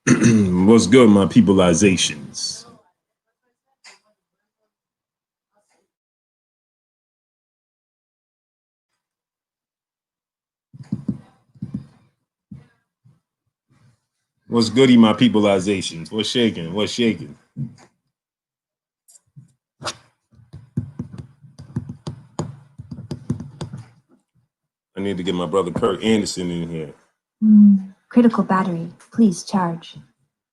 What's good, my peopleizations? What's goody, my peopleizations? What's shaking? What's shaking? I need to get my brother Kurt Anderson in here. Critical battery, please charge.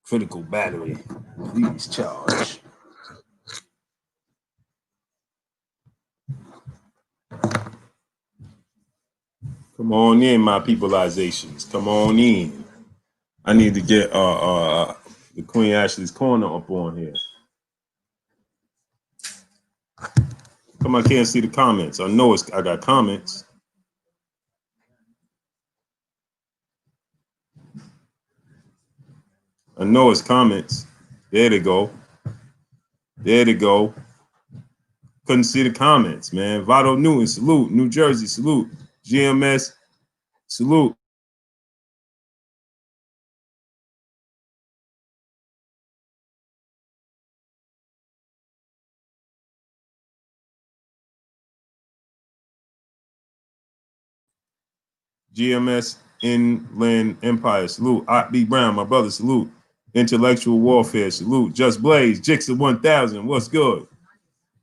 Critical battery, please charge. Come on in, my peopleizations. Come on in. I need to get the Queen Ashley's Corner up on here. Come, I can't see the comments. I know I got comments. I know it's comments. There they go. There they go. Couldn't see the comments, man. Vado Newton, salute. New Jersey, salute. GMS, salute. GMS Inland Empire, salute. Ott B. Brown, my brother, salute. Intellectual Warfare, salute. Just Blaze, Jixer 1000, what's good?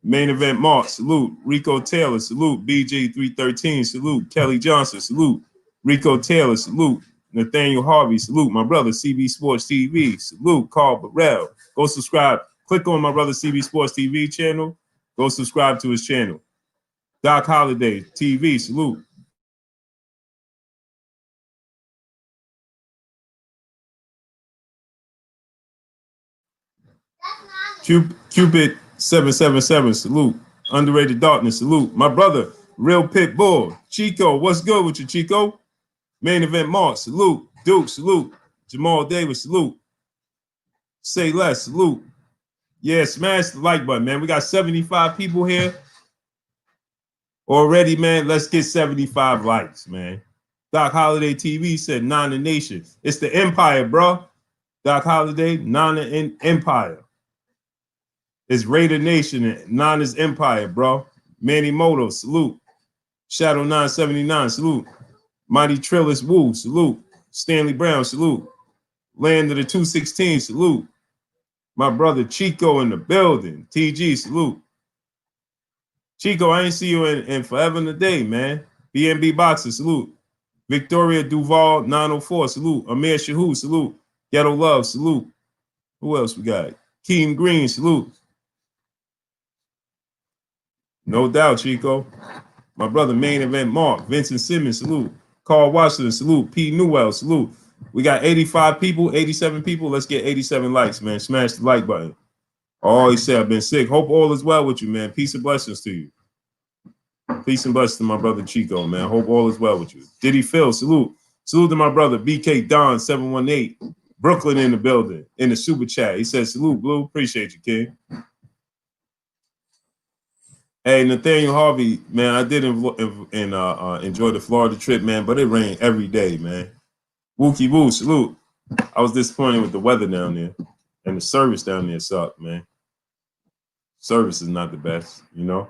Main Event Mark, salute. Rico Taylor, salute. BG 313, salute. Kelly Johnson, salute. Rico Taylor, salute. Nathaniel Harvey, salute. My brother, CB Sports TV, salute. Carl Burrell. Go subscribe. Click on my brother CB Sports TV channel. Go subscribe to his channel. Doc Holiday TV, salute. Cupid 777, salute. Underrated Darkness, salute. My brother, Real Pit Bull. Chico, what's good with you, Chico? Main Event Mark, salute. Duke, salute. Jamal Davis, salute. Say Less, salute. Yeah, smash the like button, man. We got 75 people here already, man. Let's get 75 likes, man. Doc Holiday TV said Nana Nation. It's the Empire, bro. Doc Holiday, Nana Empire. It's Raider Nation and Nana's Empire, bro. Manny Moto, salute. Shadow 979, salute. Mighty Trillis Woo, salute. Stanley Brown, salute. Land of the 216, salute. My brother Chico in the building. TG, salute. Chico, I ain't see you in forever and a day, man. BNB Boxer, salute. Victoria Duval, 904, salute. Amir Shahu, salute. Ghetto Love, salute. Who else we got? Keem Green, salute. No doubt, Chico. My brother, Main Event Mark. Vincent Simmons, salute. Carl Washington, salute. P. Newell, salute. We got 85 people, 87 people. Let's get 87 likes, man. Smash the like button. Oh, he said I've been sick. Hope all is well with you, man. Peace and blessings to you. Peace and blessings to my brother Chico, man. Hope all is well with you. Diddy Phil, salute. Salute to my brother BK Don 718. Brooklyn in the building, in the super chat. He said, salute, Blue. Appreciate you, kid. Hey, Nathaniel Harvey, man, I did enjoy the Florida trip, man, but it rained every day, man. Wookie Woo, salute. I was disappointed with the weather down there, and the service down there sucked, man. Service is not the best, you know.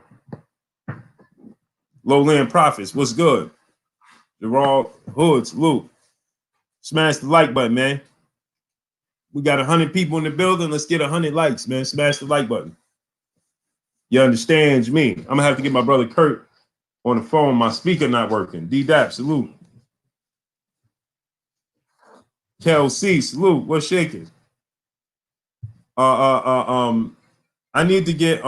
Lowland Profits, what's good? Gerald Hood, salute. Smash the like button, man. We got 100 people in the building. Let's get 100 likes, man. Smash the like button. You understand me? I'm gonna have to get my brother Kurt on the phone. My speaker not working. D-Dap, salute. Kel C, salute. What's shaking? I need to get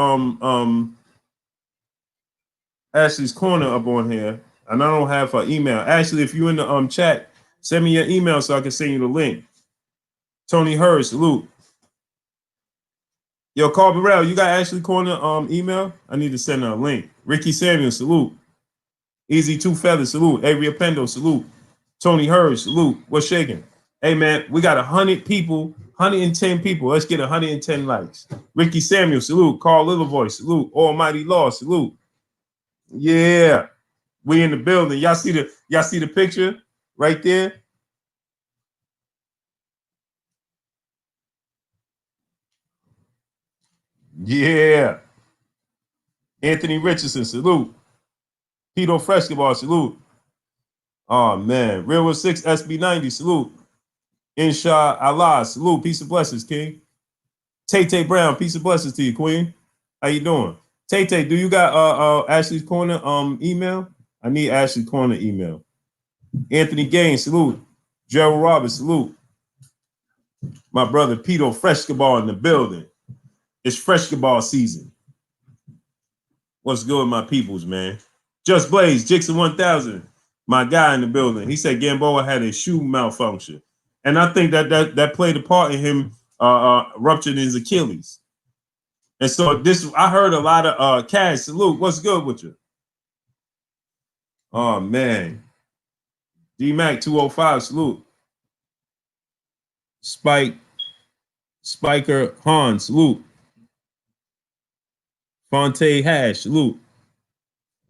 Ashley's Corner up on here, and I don't have her email. Ashley, if you in the chat, send me your email so I can send you the link. Tony Hurd, salute. Yo, Carl Burrell, you got Ashley Corner email? I need to send her a link. Ricky Samuel, salute. Easy Two Feathers, salute. Avery Appendo, salute. Tony Hurd, salute. What's shaking? Hey, man, we got 100 people, 110 people. Let's get 110 likes. Ricky Samuel, salute. Carl Littlevoice, salute. Almighty Law, salute. Yeah, we in the building. Y'all see the picture right there? Yeah. Anthony Richardson, salute. Pito Frescobar, salute. Oh, man. Real 6 SB90, salute. Insha Allah, salute. Peace and blessings, King. Tay Brown, peace and blessings to you, Queen. How you doing? Tay, do you got Ashley's Corner email? I need Ashley's Corner email. Anthony Gaines, salute. Gerald Roberts, salute. My brother Pito Frescobar in the building. It's Frescobar season. What's good, my peoples, man? Just Blaze, Jixon 1000, my guy in the building. He said Gamboa had a shoe malfunction. And I think that played a part in him rupturing his Achilles. And so I heard a lot of Cash, salute. What's good with you? Oh, man. D-Mac 205, salute. Spiker Han, salute. Fonte Hash, salute.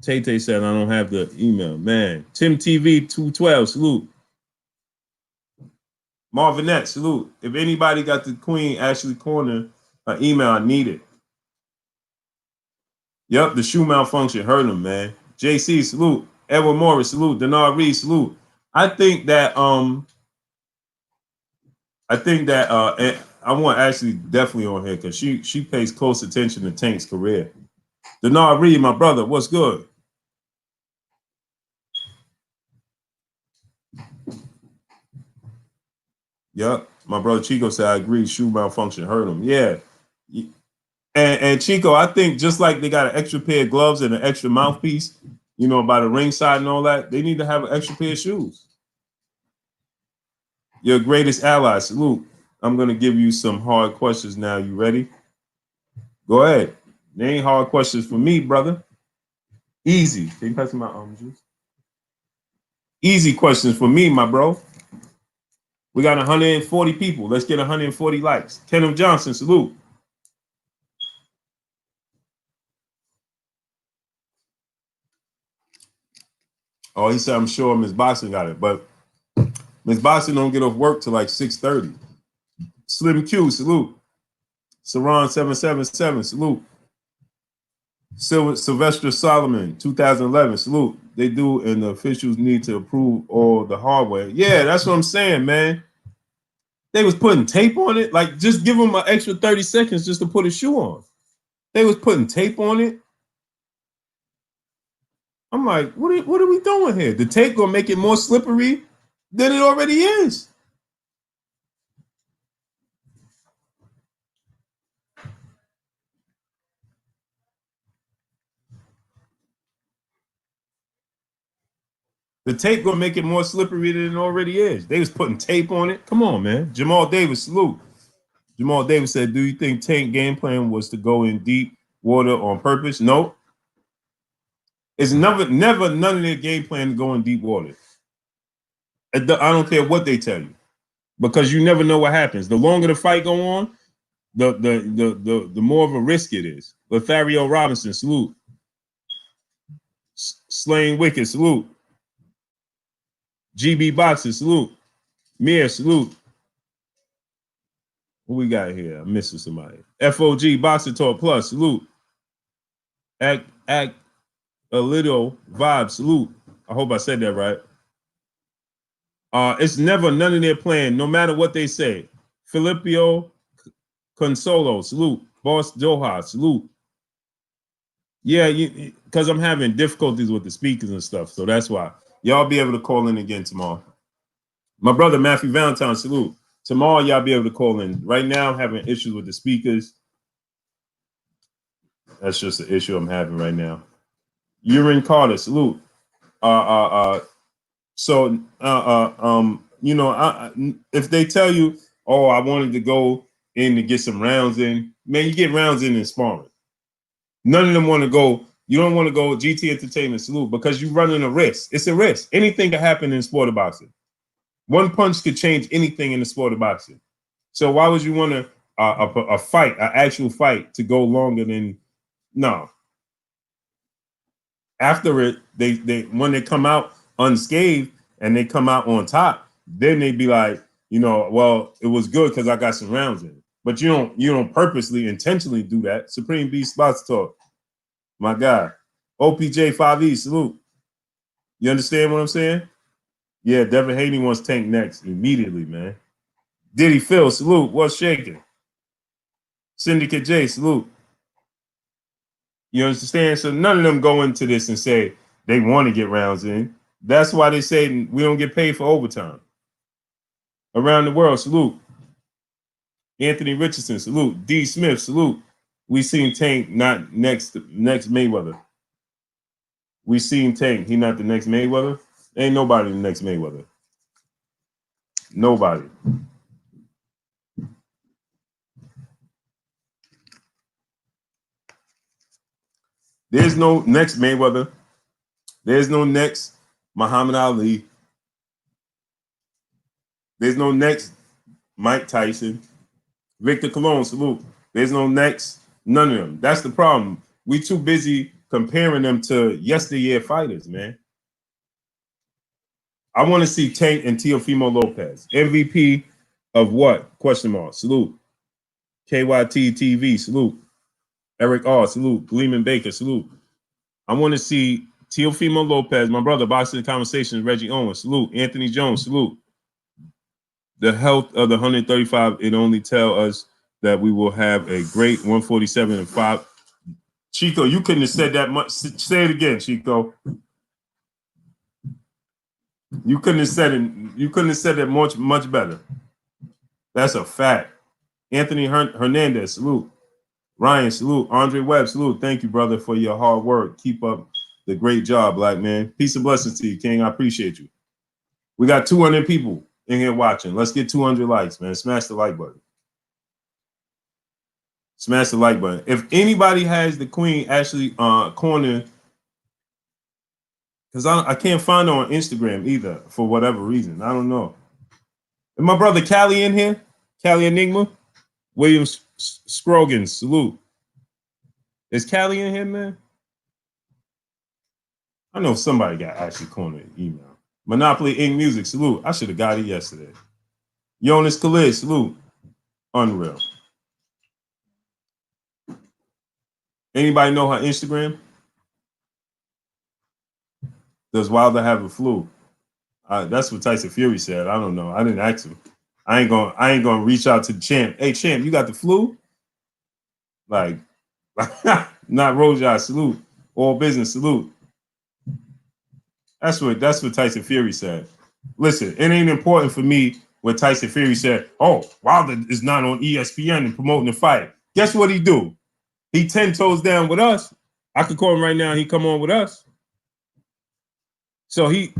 Tay said, I don't have the email. Man. Tim TV 212, salute. Marvinette, salute. If anybody got the Queen Ashley Corner email, I need it. Yep, the shoe malfunction hurt him, man. JC, salute. Edward Morris, salute. Denard Reed, salute. I think that I want Ashley definitely on here because she pays close attention to Tank's career. Denard Reed, my brother, what's good? Yep, my brother Chico said I agree. Shoe malfunction hurt him. Yeah, and Chico, I think just like they got an extra pair of gloves and an extra mouthpiece, you know, by the ringside and all that, they need to have an extra pair of shoes. Your greatest ally, salute. I'm gonna give you some hard questions now. You ready? Go ahead. They ain't hard questions for me, brother. Easy. Can you pass me my juice? Easy questions for me, my bro. We got 140 people. Let's get 140 likes. Kenneth Johnson, salute. Oh, he said, I'm sure Miss Boxing got it, but Miss Boxing don't get off work till like 6:30. Slim Q, salute. Saran 777, salute. Sylvester Solomon, 2011, salute. They do, and the officials need to approve all the hardware. Yeah, that's what I'm saying, man. They was putting tape on it. Like, just give them an extra 30 seconds just to put a shoe on. They was putting tape on it. I'm like, what are we doing here? The tape gonna make it more slippery than it already is. The tape gonna make it more slippery than it already is. They was putting tape on it. Come on, man. Jamal Davis, salute. Jamal Davis said, do you think Tank game plan was to go in deep water on purpose? No. It's never none of their game plan to go in deep water. I don't care what they tell you, because you never know what happens. The longer the fight go on, the more of a risk it is. Lothario Robinson, salute. Slaying Wicked, salute. GB Boxer, salute. Mir, salute. What we got here? I'm missing somebody. FOG Boxer Talk Plus, salute. Act a little vibe, salute. I hope I said that right. It's never none of their plan, no matter what they say. Filippo Consolo, salute. Boss Doha, salute. Yeah, because I'm having difficulties with the speakers and stuff, so that's why. Y'all be able to call in again tomorrow. My brother Matthew Valentine, salute. Tomorrow, y'all be able to call in. Right now, I'm having issues with the speakers. That's just the issue I'm having right now. Urine Carter, salute. So, you know, if they tell you, oh, I wanted to go in to get some rounds in, man, you get rounds in sparring. None of them want to go. You don't want to go GT Entertainment, salute, because you're running a risk. It's a risk. Anything can happen in sport of boxing. One punch could change anything in the sport of boxing. So why would you want a fight, an actual fight, to go longer than no? After it, they when they come out unscathed and they come out on top, then they be like, you know, well, it was good because I got some rounds in. But you don't purposely, intentionally do that. Supreme B Spots Talk. My guy. OPJ 5E, salute. You understand what I'm saying? Yeah, Devin Haney wants Tank next immediately, man. Diddy Phil, salute. What's shaking? Syndicate J, salute. You understand? So none of them go into this and say they want to get rounds in. That's why they say we don't get paid for overtime. Around the world, salute. Anthony Richardson, salute. D. Smith, salute. We seen Tank not next Mayweather. We seen Tank. He not the next Mayweather. Ain't nobody the next Mayweather. Nobody. There's no next Mayweather. There's no next Muhammad Ali. There's no next Mike Tyson. Victor Colon, salute. There's no next. None of them. That's the problem. We too busy comparing them to yesteryear fighters, man. I want to see Tank and Teofimo Lopez. MVP of what? Question mark. Salute. KYT TV, salute. Eric R, salute. Gleeman Baker, salute. I want to see Teofimo Lopez, my brother, Boxing Conversations, Reggie Owens, salute. Anthony Jones, salute. The health of the 135, it only tell us that we will have a great 147 and 5. Chico, you couldn't have said that much. Say it again, Chico. You couldn't have said it. You couldn't have said it much better. That's a fact. Anthony Hernandez, salute. Ryan, salute. Andre Webb, salute. Thank you, brother, for your hard work. Keep up the great job, black man. Peace and blessings to you, King. I appreciate you. We got 200 people in here watching. Let's get 200 likes, man. Smash the like button. Smash the like button. If anybody has the Queen Ashley corner, because I can't find her on Instagram either for whatever reason. I don't know. Is my brother Callie in here? Callie Enigma? William Scroggins, salute. Is Callie in here, man? I know somebody got Ashley corner email. Monopoly Inc. Music, salute. I should have got it yesterday. Jonas Khalid, salute. Unreal. Anybody know her Instagram? Does Wilder have a flu? That's what Tyson Fury said. I don't know. I didn't ask him. I ain't gonna reach out to the champ. Hey, champ, you got the flu? Like, not Roja, salute. All business, salute. That's what Tyson Fury said. Listen, it ain't important for me when Tyson Fury said, "Oh, Wilder is not on ESPN and promoting the fight." Guess what he do? He 10 toes down with us. I could call him right now. He come on with us. So he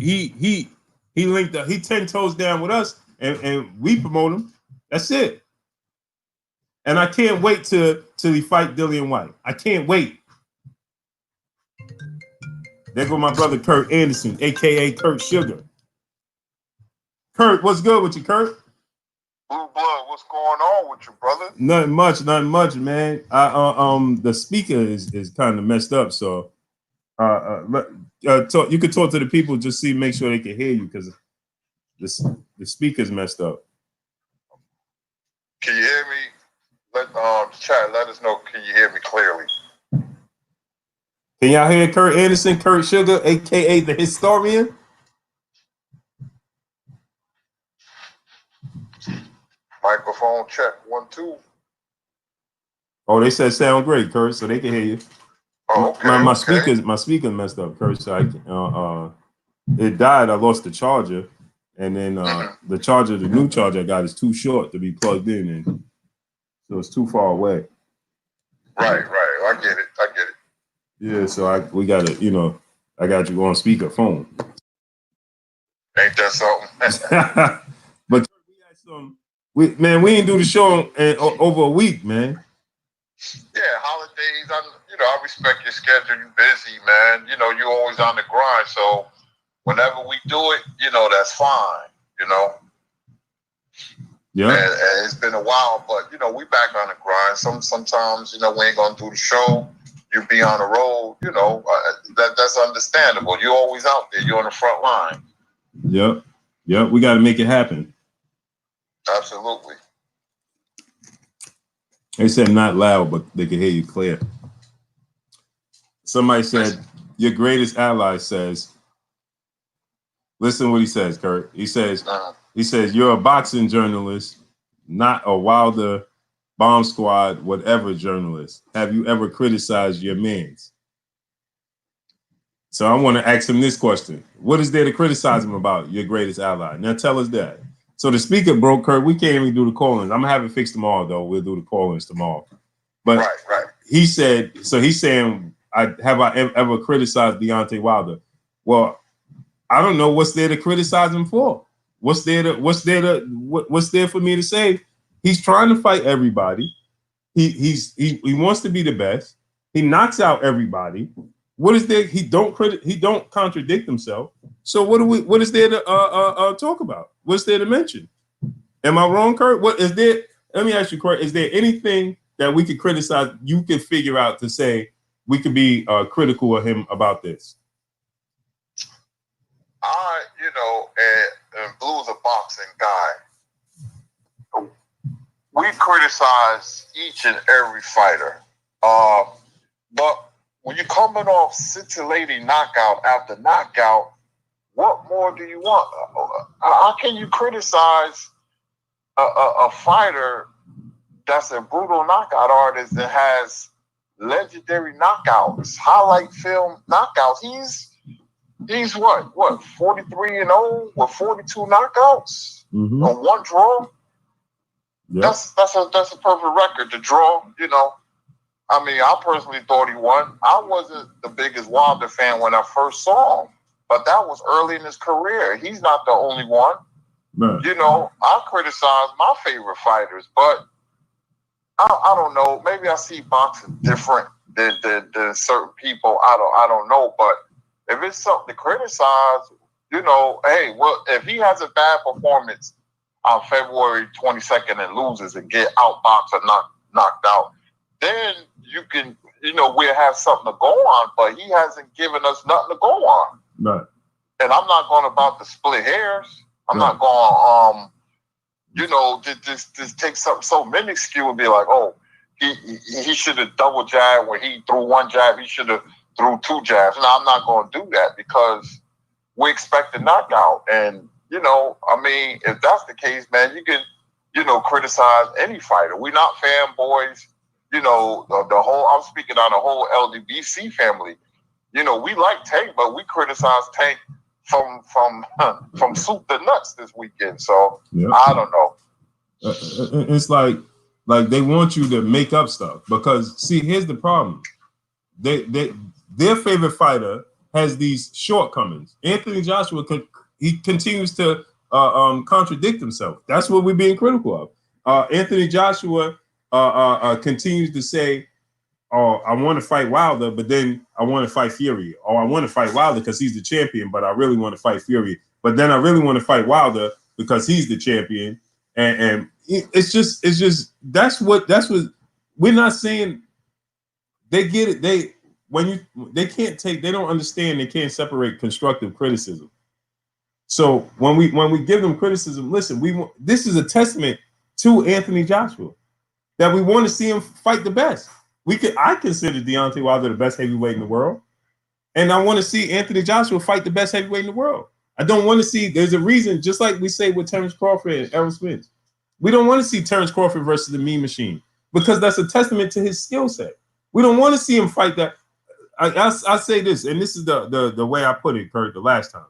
linked up. He 10 toes down with us, and we promote him. That's it. And I can't wait till he fight Dillian White. I can't wait. There go my brother Kurt Anderson, aka Kurt Sugar. Kurt, what's good with you, Kurt? Blue Blood, what's going on with you, brother? Nothing much, man. The speaker is kind of messed up, so you could talk to the people, just make sure they can hear you, because the speaker's messed up. Can you hear me? Chat, let us know. Can you hear me clearly? Can y'all hear Kurt Anderson, Kurt Sugar, aka the historian? Microphone check 1 2. Oh, they said sound great, Kurt, so they can hear you. Oh, okay. My speaker messed up, Kurt. So it died. I lost the charger, and then the new charger I got is too short to be plugged in, and so it's too far away. Right. I get it. Yeah, so we got to, I got you on speaker phone. Ain't that something? But we didn't do the show in over a week, man. Yeah, holidays. I respect your schedule. You're busy, man. You're always on the grind. So whenever we do it, that's fine. Yeah. And it's been a while, but we back on the grind. Sometimes we ain't gonna do the show. You be on the road. That's understandable. You're always out there. You're on the front line. Yep. We got to make it happen. Absolutely. They said not loud, but they can hear you clear. Somebody said your greatest ally says. Listen to what he says, Kurt. He says you're a boxing journalist, not a Wilder, Bomb Squad, whatever journalist. Have you ever criticized your mans? So I want to ask him this question. What is there to criticize him about, your greatest ally? Now tell us that. So the speaker broke, Kurt. We can't even do the call-ins. I'm going to have it fixed tomorrow, though. We'll do the call-ins tomorrow. But right. He said, so he's saying, have I ever criticized Deontay Wilder? Well, I don't know what's there to criticize him for. What's there for me to say? He's trying to fight everybody. He wants to be the best. He knocks out everybody. What is there? He don't contradict himself. So what is there to talk about? What's there to mention? Am I wrong, Kurt? What is there? Let me ask you, Kurt, is there anything that we could criticize, you could figure out to say we could be critical of him about this? And Blue's a boxing guy. We criticize each and every fighter. But when you're coming off scintillating knockout after knockout, what more do you want? How can you criticize a fighter that's a brutal knockout artist that has legendary knockouts, highlight film knockouts? He's what 43-0 with 42 knockouts on one draw. Yep. That's a perfect record to draw. I mean, I personally thought he won. I wasn't the biggest Wilder fan when I first saw him, but that was early in his career. He's not the only one. Man. I criticize my favorite fighters, but I don't know. Maybe I see boxing different than certain people. I don't know, but if it's something to criticize, hey, well, if he has a bad performance on February 22nd and loses and get outboxed or knocked out, then you can, we'll have something to go on, but he hasn't given us nothing to go on. Right. And I'm not going about to split hairs. I'm not going, just take something so minuscule and be like, oh, he should have double jabbed when he threw one jab. He should have threw two jabs. No, I'm not going to do that because we expect a knockout. And, if that's the case, man, you can, criticize any fighter. We're not fanboys. The whole, I'm speaking on the whole LDBC family. We like Tank, but we criticize Tank from soup to nuts this weekend. So yep. I don't know. It's like they want you to make up stuff because see, here's the problem. Their favorite fighter has these shortcomings. Anthony Joshua he continues to contradict himself. That's what we're being critical of. Anthony Joshua continues to say, oh, I want to fight Wilder, but then I want to fight Fury. Or I want to fight Wilder because he's the champion, but I really want to fight Fury. But then I really want to fight Wilder because he's the champion. And it's just that's what we're not saying. They get it. They don't understand. They can't separate constructive criticism. So when we give them criticism, listen, this is a testament to Anthony Joshua that we want to see him fight the best. I consider Deontay Wilder the best heavyweight in the world, and I want to see Anthony Joshua fight the best heavyweight in the world. I don't want to see. There's a reason, just like we say with Terrence Crawford and Errol Spence, we don't want to see Terrence Crawford versus the Mean Machine because that's a testament to his skill set. We don't want to see him fight that. I say this, and this is the way I put it, Kurt, the last time.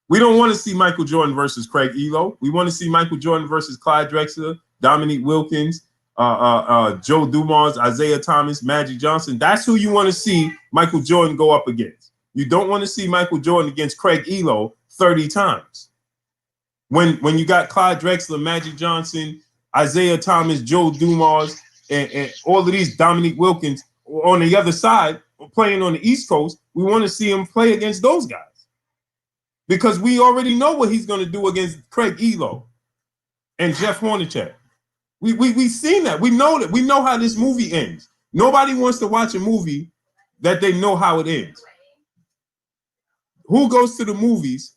We don't want to see Michael Jordan versus Craig Elo. We want to see Michael Jordan versus Clyde Drexler, Dominique Wilkins, Joe Dumars, Isaiah Thomas, Magic Johnson. That's who you want to see Michael Jordan go up against. You don't want to see Michael Jordan against Craig Elo 30 times. When you got Clyde Drexler, Magic Johnson, Isaiah Thomas, Joe Dumars, and all of these Dominique Wilkins on the other side playing on the East Coast, we want to see him play against those guys. Because we already know what he's going to do against Craig Elo and Jeff Hornacek. We've seen that. We know that. We know how this movie ends. Nobody wants to watch a movie that they know how it ends. Who goes to the movies,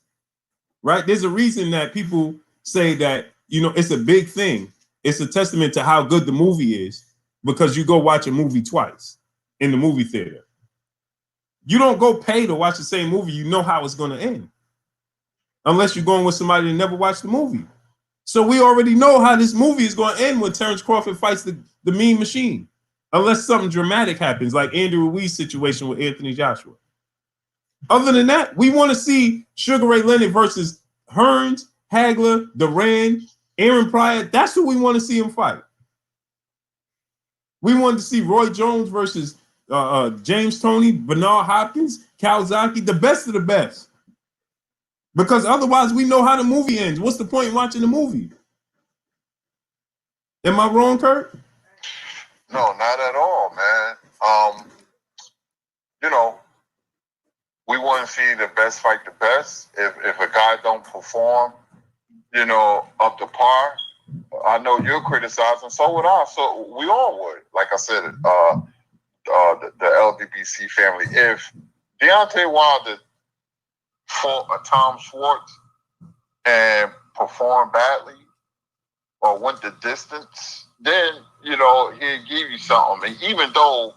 right? There's a reason that people say that, it's a big thing it's a testament to how good the movie is because you go watch a movie twice in the movie theater. You don't go pay to watch the same movie. You know how it's going to end. Unless you're going with somebody that never watched the movie. So we already know how this movie is going to end when Terrence Crawford fights the Mean Machine. Unless something dramatic happens, like Andrew Ruiz's situation with Anthony Joshua. Other than that, we want to see Sugar Ray Leonard versus Hearns, Hagler, Duran, Aaron Pryor. That's who we want to see him fight. We wanted to see Roy Jones versus James Toney, Bernard Hopkins, Kawasaki, the best of the best. Because otherwise, we know how the movie ends. What's the point in watching the movie? Am I wrong, Kurt? No, not at all, man. You know, we want to see the best fight the best. If a guy don't perform, you know, up to par, I know you're criticizing, so would I. So we all would. Like I said, the LDBC family. If Deontay Wilder fought a Tom Schwartz and performed badly or went the distance, then, you know, he'll give you something. And even though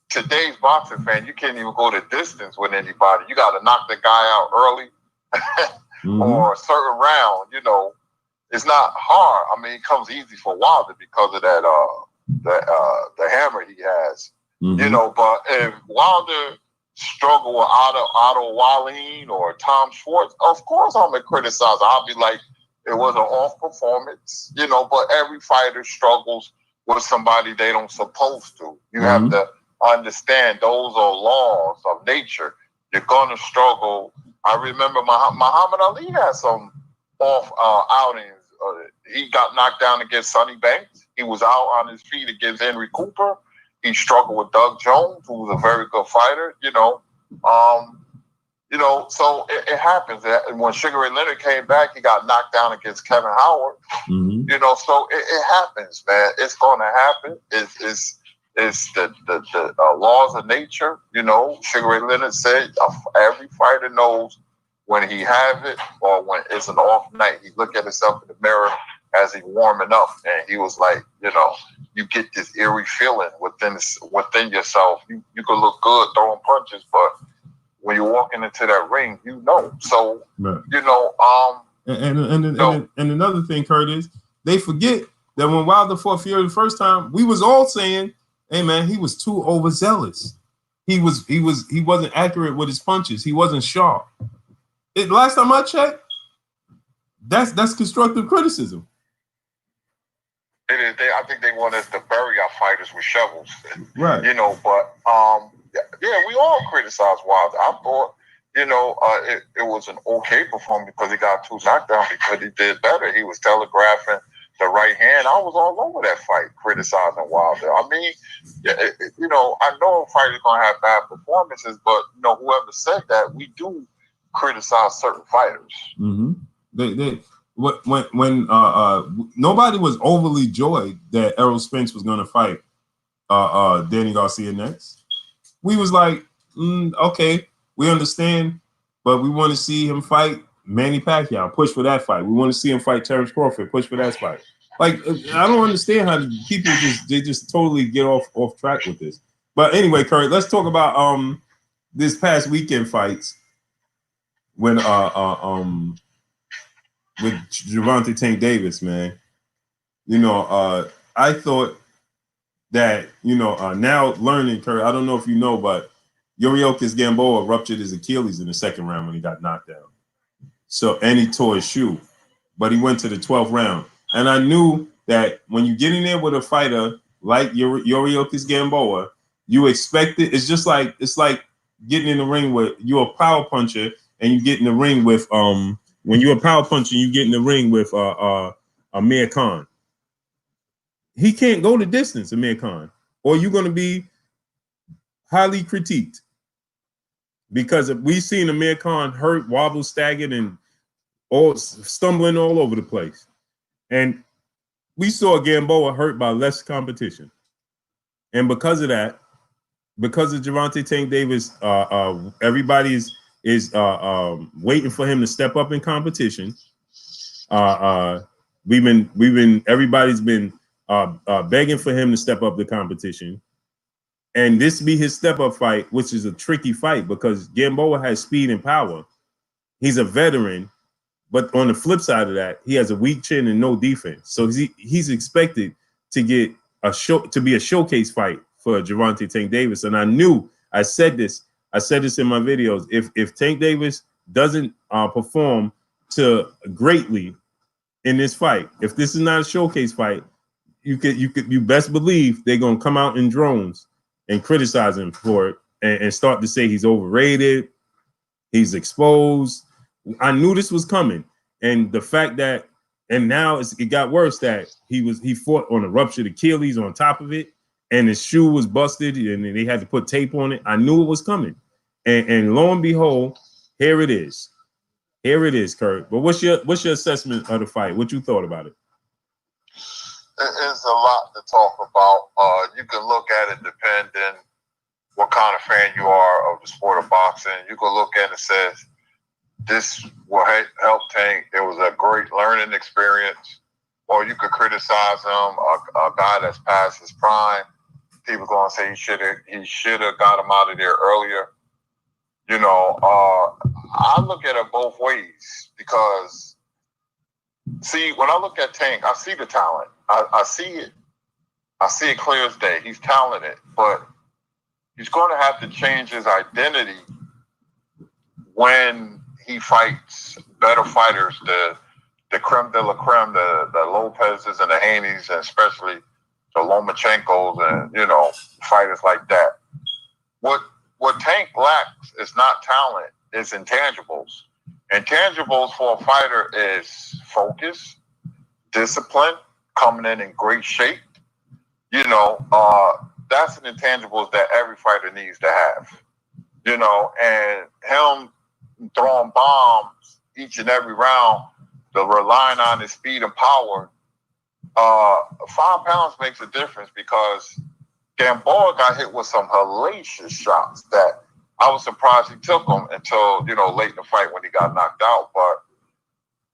today's boxing fan, you can't even go the distance with anybody. You got to knock the guy out early or a certain round, you know. It's not hard. I mean, it comes easy for Wilder because of that the hammer he has. You know, but if Wilder struggle with Otto Wallin or Tom Schwartz, of course I'm gonna criticize. I'll be like, it was an off performance, you know, but every fighter struggles with somebody they don't supposed to. You have to understand those are laws of nature. You're gonna struggle. I remember Muhammad Ali had some off outings. He got knocked down against Sonny Banks. He was out on his feet against Henry Cooper. He struggled with Doug Jones, who was a very good fighter, you know. So it happens. And when Sugar Ray Leonard came back, he got knocked down against Kevin Howard. You know, so it happens, man. It's going to happen. It's the laws of nature, you know. Sugar Ray Leonard said every fighter knows when he have it or when it's an off night. He look at himself in the mirror as he warming up, and he was like, you know, you get this eerie feeling within yourself. You can look good throwing punches, but when you're walking into that ring, you know. So you know, and another thing, Curtis, they forget that when Wilder fought Fury the first time, we was all saying, "Hey man, he was too overzealous. He wasn't accurate with his punches. He wasn't sharp." Last time I checked, that's constructive criticism. I think they want us to bury our fighters with shovels, right? You know, but yeah, we all criticize Wilder. I thought, you know, it was an okay performance because he got 2 knockdowns because he did better. He was telegraphing the right hand. I was all over that fight criticizing Wilder. I mean, you know, I know a fighter's gonna have bad performances, but you know, whoever said that, we do criticize certain fighters. When nobody was overly joyed that Errol Spence was going to fight Danny Garcia next. We was like, okay, we understand, but we want to see him fight Manny Pacquiao, push for that fight. We want to see him fight Terrence Crawford, push for that fight. Like, I don't understand how people just totally get off track with this. But anyway, Kurt, let's talk about this past weekend fights when with Gervonta Tank Davis, man. You know, I thought that, you know, now learning, Kurt, I don't know if you know, but Yuriorkis Gamboa ruptured his Achilles in the second round when he got knocked down. So, and he tore his shoe, but he went to the 12th round. And I knew that when you get in there with a fighter like Yuriorkis Gamboa, you expect it. It's just like, it's like getting in the ring with, you're a power puncher and you get in the ring with, when you're a power puncher, you get in the ring with Amir Khan. He can't go the distance, Amir Khan, or you're going to be highly critiqued. Because we've seen Amir Khan hurt, wobble, staggered, and all stumbling all over the place. And we saw Gamboa hurt by less competition. And because of that, because of Gervonta Tank Davis, everybody is waiting for him to step up in competition. everybody's been begging for him to step up the competition, and this be his step up fight, which is a tricky fight because Gamboa has speed and power. He's a veteran, but on the flip side of that, he has a weak chin and no defense. So he's expected to get to be a showcase fight for Gervonta Tank Davis. And I said this in my videos. If Tank Davis doesn't perform to greatly in this fight, if this is not a showcase fight, you best believe they're gonna come out in drones and criticize him for it and start to say he's overrated, he's exposed. I knew this was coming, and the fact that, and now it got worse that he fought on a ruptured Achilles on top of it, and his shoe was busted, and they had to put tape on it. I knew it was coming, and lo and behold, here it is. Here it is, Kurt. But what's your assessment of the fight? What you thought about it? There's a lot to talk about. You can look at it depending what kind of fan you are of the sport of boxing. You can look at it and says, this will help Tank. It was a great learning experience. Or you could criticize him, a guy that's past his prime. People going to say he should have got him out of there earlier. You know, I look at it both ways because, see, when I look at Tank, I see the talent. I see it. I see it clear as day. He's talented, but he's going to have to change his identity when he fights better fighters, the creme de la creme, the Lopez's and the Haneys, and especially the Lomachenkos and, you know, fighters like that. What Tank lacks is not talent, it's intangibles. Intangibles for a fighter is focus, discipline, coming in great shape. You know, that's an intangibles that every fighter needs to have. You know, and him throwing bombs each and every round, relying on his speed and power, 5 pounds makes a difference because Gamboa got hit with some hellacious shots that I was surprised he took them until, you know, late in the fight when he got knocked out.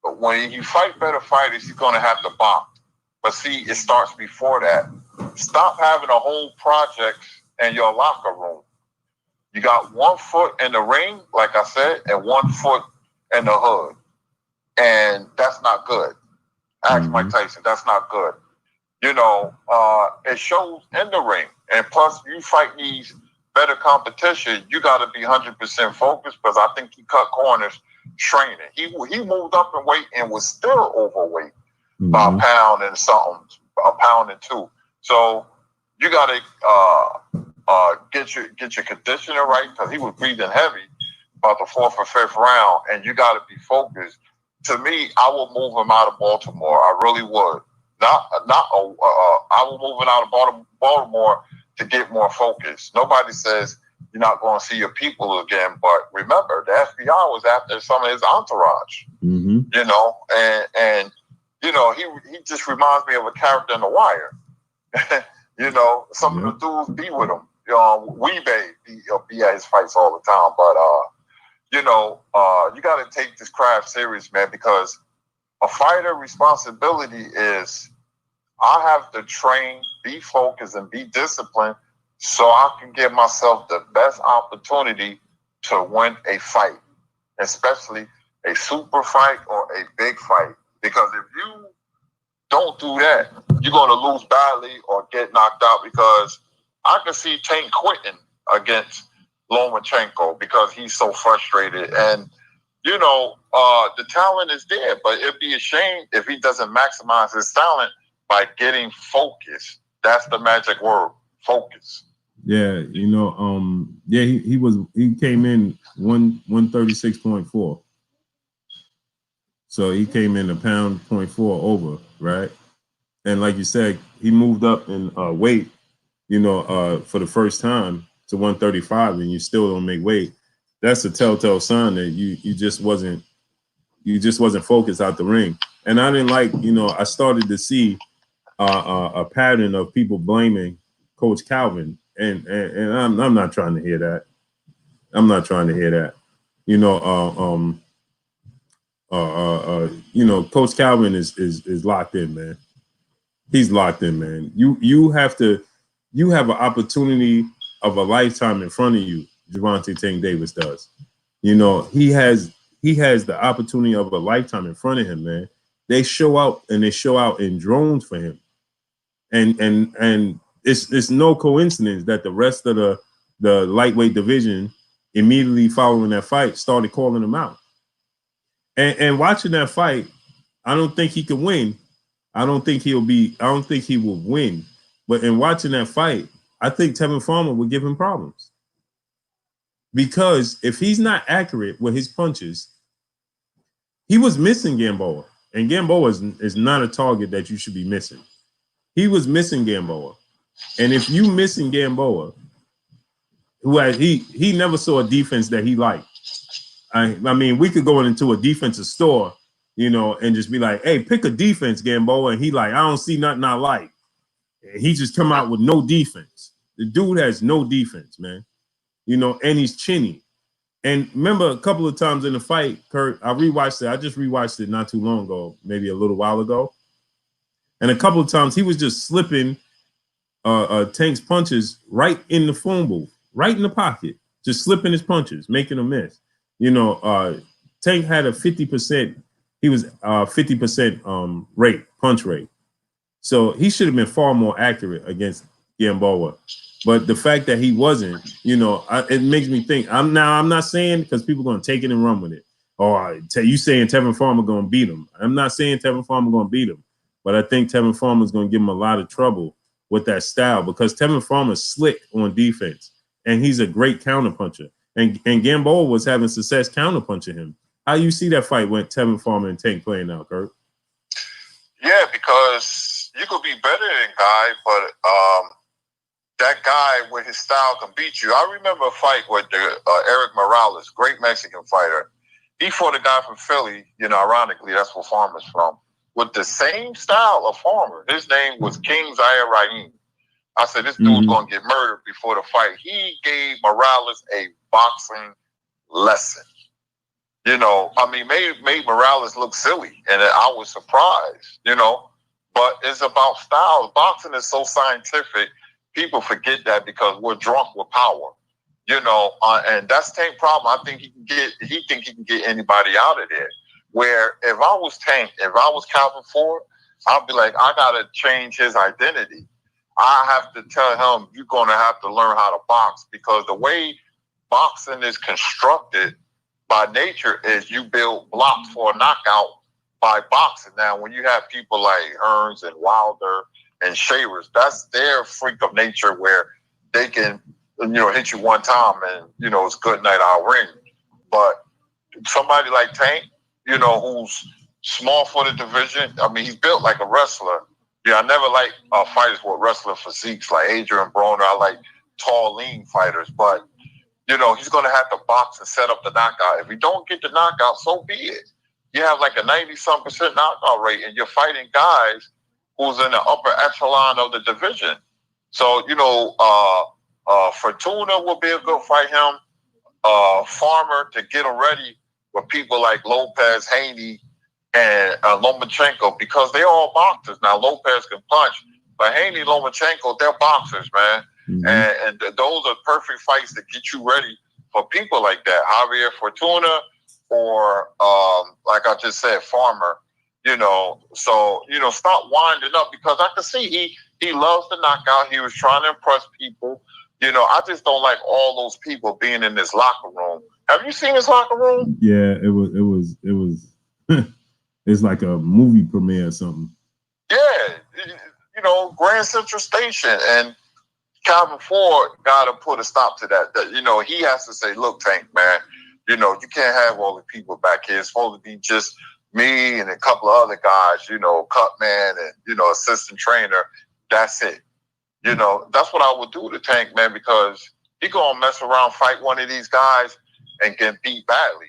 But when you fight better fighters, you're going to have to bomb. But see, it starts before that. Stop having a whole project in your locker room. You got 1 foot in the ring, like I said, and 1 foot in the hood. And that's not good. Ask Mike Tyson, that's not good. You know, it shows in the ring. And plus, you fight these better competition, you got to be 100% focused because I think he cut corners training. He moved up in weight and was still overweight by a pound and something, a pound and 2. So you got to get your conditioner right because he was breathing heavy about the 4th or 5th round, and you got to be focused. To me, I will move him out of Baltimore. I really would. I will move him out of Baltimore to get more focus. Nobody says you're not going to see your people again, but remember, the FBI was after some of his entourage. You know, and you know, he just reminds me of a character in The Wire. You know, some of the dudes be with him. You know, Weebay be at his fights all the time. But you know, you got to take this craft serious, man, because a fighter responsibility is I have to train, be focused, and be disciplined so I can give myself the best opportunity to win a fight, especially a super fight or a big fight. Because if you don't do that, you're going to lose badly or get knocked out, because I can see Tank quitting against Lomachenko because he's so frustrated. And, you know, the talent is there, but it'd be a shame if he doesn't maximize his talent by getting focused. That's the magic word, focus. Yeah, you know, yeah, he came in 136.4. So he came in 1.4 pounds over, right? And like you said, he moved up in weight, you know, for the first time to 135, and you still don't make weight. That's a telltale sign that you just wasn't focused out the ring. And I didn't like, you know, I started to see a pattern of people blaming Coach Calvin, and I'm not trying to hear that. I'm not trying to hear that. You know, You know, Coach Calvin is locked in, man. He's locked in, man. You have an opportunity of a lifetime in front of you. Gervonta Tank Davis does. You know, he has the opportunity of a lifetime in front of him, man. They show out in drones for him, and it's no coincidence that the rest of the lightweight division immediately following that fight started calling him out. And watching that fight, I don't think he can win. I don't think he will win. But in watching that fight, I think Tevin Farmer would give him problems. Because if he's not accurate with his punches, he was missing Gamboa. And Gamboa is not a target that you should be missing. He was missing Gamboa. And if you missing Gamboa, he never saw a defense that he liked. I mean, we could go into a defensive store, you know, and just be like, hey, pick a defense, Gamboa. And he like, I don't see nothing I like. And he just come out with no defense. The dude has no defense, man. You know, and he's chinny. And remember a couple of times in the fight, Kurt, I just rewatched it not too long ago, maybe a little while ago. And a couple of times he was just slipping Tank's punches right in the phone booth, right in the pocket, just slipping his punches, making them miss. You know, Tank had a 50%, he was 50% punch rate. So he should have been far more accurate against Gamboa. But the fact that he wasn't, you know, it makes me think. I'm not saying because people are going to take it and run with it. Or you saying Tevin Farmer going to beat him. I'm not saying Tevin Farmer going to beat him. But I think Tevin Farmer is going to give him a lot of trouble with that style because Tevin Farmer is slick on defense. And he's a great counterpuncher. And Gamboa was having success counterpunching him. How you see that fight with Tevin Farmer and Tank playing out, Kurt? Yeah, because you could be better than Guy, but that guy with his style can beat you. I remember a fight with Eric Morales, great Mexican fighter. He fought a guy from Philly, you know, ironically, that's where Farmer's from, with the same style of Farmer. His name was King Zaire Rahim. I said, this dude's going to get murdered before the fight. He gave Morales a boxing lesson. You know, I mean, made Morales look silly, and I was surprised, you know. But it's about style. Boxing is so scientific, people forget that because we're drunk with power, you know. And that's Tank's problem. I think he can get anybody out of there. Where if I was Tank, if I was Calvin Ford, I'd be like, I got to change his identity. I have to tell him, you're going to have to learn how to box, because the way boxing is constructed by nature is you build blocks for a knockout by boxing. Now, when you have people like Hearns and Wilder and Shavers, that's their freak of nature where they can, you know, hit you one time and, you know, it's good night, I'll ring. But somebody like Tank, you know, who's small for the division, I mean, he's built like a wrestler. Yeah, I never like fighters with wrestler physiques like Adrian Broner. I like tall, lean fighters. But, you know, he's going to have to box and set up the knockout. If he don't get the knockout, so be it. You have like a 90-some% knockout rate, and you're fighting guys who's in the upper echelon of the division. So, you know, Fortuna will be a good fight him. Farmer to get him ready with people like Lopez, Haney, and Lomachenko, because they're all boxers. Now, Lopez can punch, but Haney, Lomachenko, they're boxers, man. Mm-hmm. And those are perfect fights to get you ready for people like that. Javier Fortuna or, like I just said, Farmer, you know. So, you know, stop winding up, because I can see he loves the knockout. He was trying to impress people. You know, I just don't like all those people being in this locker room. Have you seen his locker room? Yeah, it was it's like a movie premiere or something. Yeah, you know, Grand Central Station, and Calvin Ford got to put a stop to that. You know, he has to say, look, Tank, man, you know, you can't have all the people back here. It's supposed to be just me and a couple of other guys, you know, Cutman and, you know, assistant trainer. That's it. You know, that's what I would do to Tank, man, because he going to mess around, fight one of these guys and get beat badly.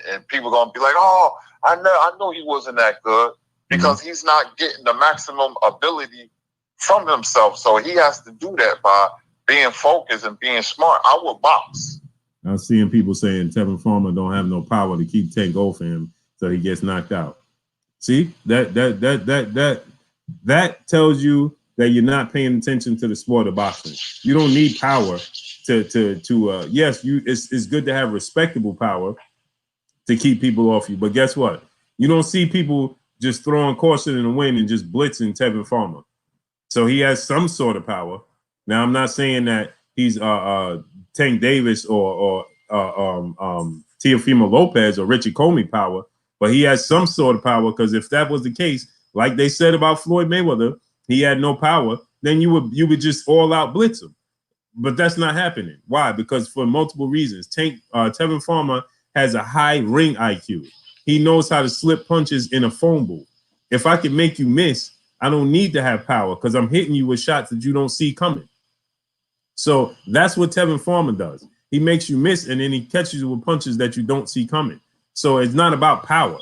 And people going to be like, oh, I know he wasn't that good, because he's not getting the maximum ability from himself. So he has to do that by being focused and being smart. I would box. I'm seeing people saying Tevin Farmer don't have no power to keep Tank off him. So he gets knocked out. See, that tells you that you're not paying attention to the sport of boxing. You don't need power to yes, it's good to have respectable power to keep people off you. But guess what? You don't see people just throwing caution in the wind and just blitzing Tevin Farmer. So he has some sort of power. Now, I'm not saying that he's Tank Davis or Teofimo Lopez or Richie Comey power, but he has some sort of power, because if that was the case, like they said about Floyd Mayweather, he had no power, then you would just all out blitz him. But that's not happening. Why? Because for multiple reasons. Tevin Farmer has a high ring IQ. He knows how to slip punches in a phone booth. If I can make you miss, I don't need to have power, because I'm hitting you with shots that you don't see coming. So that's what Tevin Farmer does. He makes you miss, and then he catches you with punches that you don't see coming. So it's not about power.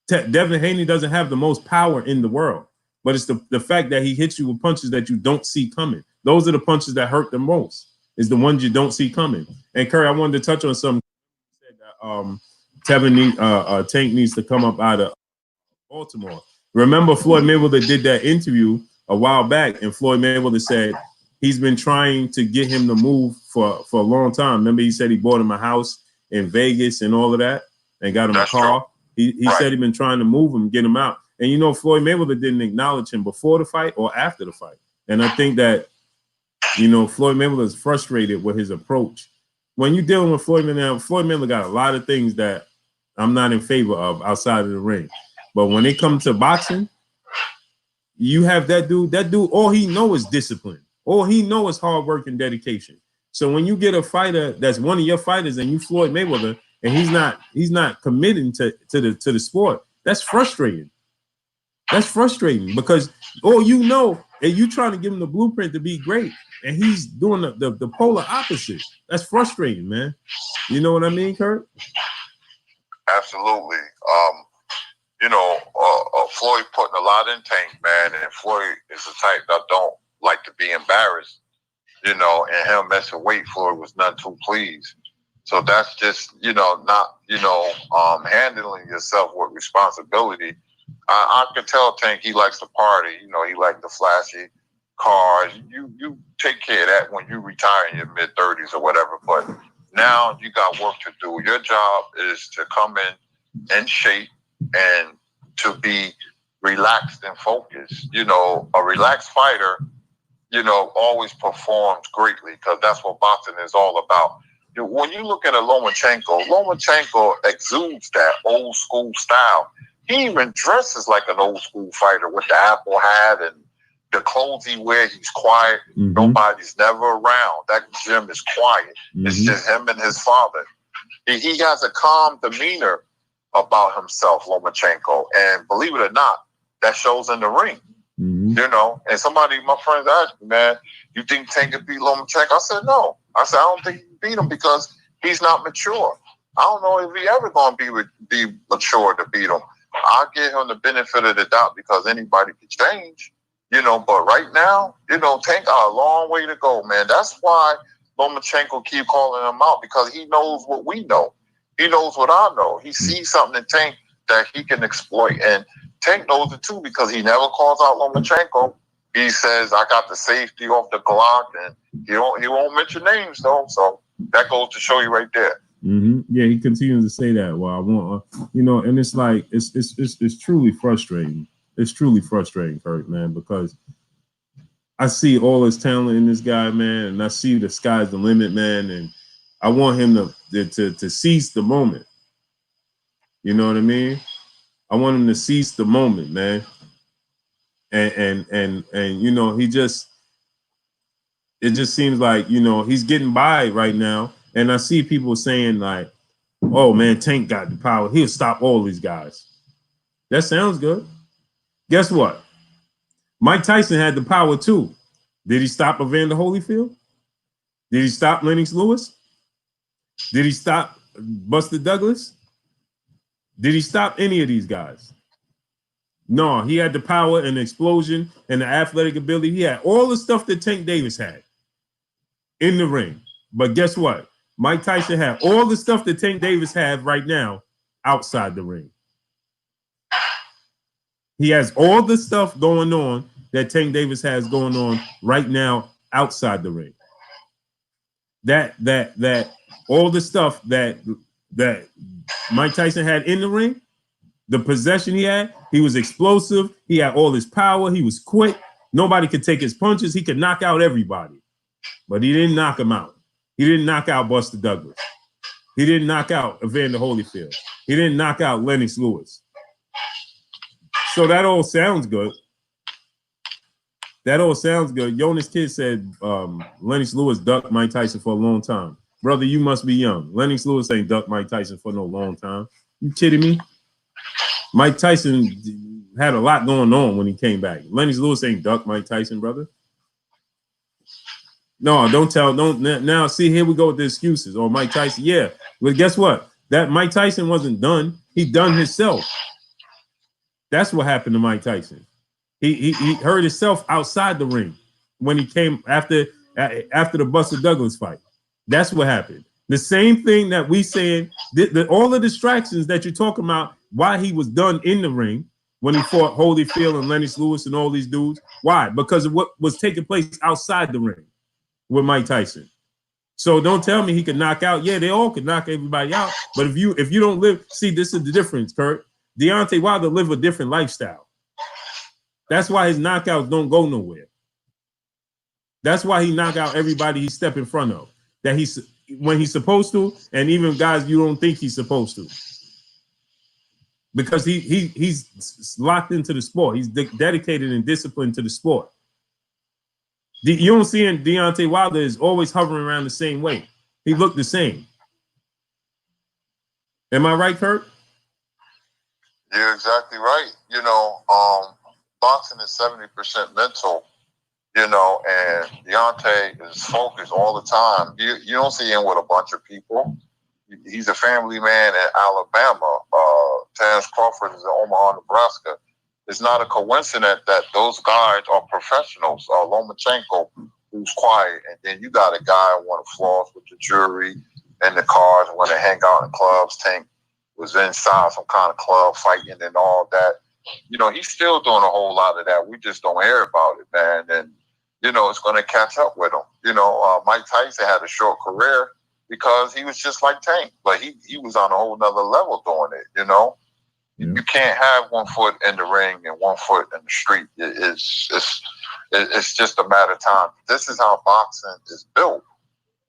Devin Haney doesn't have the most power in the world, but it's the fact that he hits you with punches that you don't see coming. Those are the punches that hurt the most, is the ones you don't see coming. And Curry, I wanted to touch on something. Tank needs to come up out of Baltimore. Remember, Floyd Mayweather did that interview a while back, and Floyd Mayweather said he's been trying to get him to move for a long time. Remember, he said he bought him a house in Vegas and all of that, and got him a car. He said he'd been trying to move him, get him out. And, you know, Floyd Mayweather didn't acknowledge him before the fight or after the fight. And I think that, you know, Floyd Mayweather is frustrated with his approach. When you're dealing with Floyd Mayweather got a lot of things that I'm not in favor of outside of the ring. But when it comes to boxing, you have that dude, all he knows is discipline. All he knows is hard work and dedication. So when you get a fighter that's one of your fighters and you Floyd Mayweather, and he's not committing to the sport, that's frustrating. That's frustrating, because all you know, and you trying to give him the blueprint to be great, and he's doing the polar opposite. That's frustrating, man. You know what I mean, Kurt? Absolutely. Floyd putting a lot in Tank, man, and Floyd is the type that don't like to be embarrassed, you know, and him messing weight, Floyd was none too pleased. So that's just, not, handling yourself with responsibility. I can tell Tank, he likes to party, he likes the flashy cars. You take care of that when you retire in your mid-30s or whatever, but now you got work to do. Your job is to come in shape and to be relaxed and focused. A relaxed fighter, always performs greatly, because that's what boxing is all about. When you look at a Lomachenko exudes that old school style. He even dresses like an old school fighter with the apple hat and the clothes he wears. He's quiet. Mm-hmm. Nobody's never around. That gym is quiet. Mm-hmm. It's just him and his father. He has a calm demeanor about himself, Lomachenko. And believe it or not, that shows in the ring. Mm-hmm. And my friends asked me, man, you think Tank could beat Lomachenko? I said, no. I don't think he can beat him, because he's not mature. I don't know if he ever going to be mature to beat him. I'll give him the benefit of the doubt, because anybody can change, but right now, Tank got a long way to go, man. That's why Lomachenko keep calling him out, because he knows what we know. He knows what I know. He sees something in Tank that he can exploit, and Tank knows it too, because he never calls out Lomachenko. He says, I got the safety off the Glock, and he won't mention names, though. So that goes to show you right there. Mm-hmm. Yeah, he continues to say that. Well, I want, and it's like, it's truly frustrating. It's truly frustrating, Kurt, man, because I see all his talent in this guy, man, and I see the sky's the limit, man, and I want him to seize the moment. You know what I mean? I want him to seize the moment, man. And it just seems like, he's getting by right now. And I see people saying like, oh man, Tank got the power. He'll stop all these guys. That sounds good. Guess what? Mike Tyson had the power too. Did he stop Evander Holyfield? Did he stop Lennox Lewis? Did he stop Buster Douglas? Did he stop any of these guys? No, he had the power and the explosion and the athletic ability. He had all the stuff that Tank Davis had in the ring. But guess what? Mike Tyson had all the stuff that Tank Davis had right now outside the ring. He has all the stuff going on that Tank Davis has going on right now outside the ring. That all the stuff that Mike Tyson had in the ring, the possession he was explosive. He had all his power. He was quick. Nobody could take his punches. He could knock out everybody, but he didn't knock him out. He didn't knock out Buster Douglas. He didn't knock out Evander Holyfield. He didn't knock out Lennox Lewis. So that all sounds good. That all sounds good. Jonas Kid said Lennox Lewis ducked Mike Tyson for a long time. Brother, you must be young. Lennox Lewis ain't ducked Mike Tyson for no long time. You kidding me? Mike Tyson had a lot going on when he came back. Lennox Lewis ain't ducked Mike Tyson, brother. No, don't now see, here we go with the excuses. Or Mike Tyson, yeah. But guess what? That Mike Tyson wasn't done. He done himself. That's what happened to Mike Tyson. He hurt himself outside the ring when he came after the Buster Douglas fight. That's what happened. The same thing that we saying, all the distractions that you're talking about, why he was done in the ring when he fought Holyfield and Lennox Lewis and all these dudes. Why? Because of what was taking place outside the ring with Mike Tyson. So don't tell me he could knock out. Yeah, they all could knock everybody out. But if you don't live, see, this is the difference, Kurt. Deontay Wilder lived a different lifestyle. That's why his knockouts don't go nowhere. That's why he knock out everybody he step in front of. That when he's supposed to, and even guys you don't think he's supposed to. Because he's locked into the sport. He's dedicated and disciplined to the sport. You don't see Deontay Wilder is always hovering around the same way. He looked the same. Am I right, Kurt? You're exactly right. Boxing is 70% mental, and Deontay is focused all the time. You don't see him with a bunch of people. He's a family man in Alabama. Terrence Crawford is in Omaha, Nebraska. It's not a coincidence that those guys are professionals. Lomachenko, who's quiet, and then you got a guy who want to floss with the jury and the cars and want to hang out in clubs. Tank was inside some kind of club fighting and all that. He's still doing a whole lot of that. We just don't hear about it, man. And, it's going to catch up with him. Mike Tyson had a short career because he was just like Tank, but he was on a whole nother level doing it, Yeah. You can't have 1 foot in the ring and 1 foot in the street. It's just a matter of time. This is how boxing is built.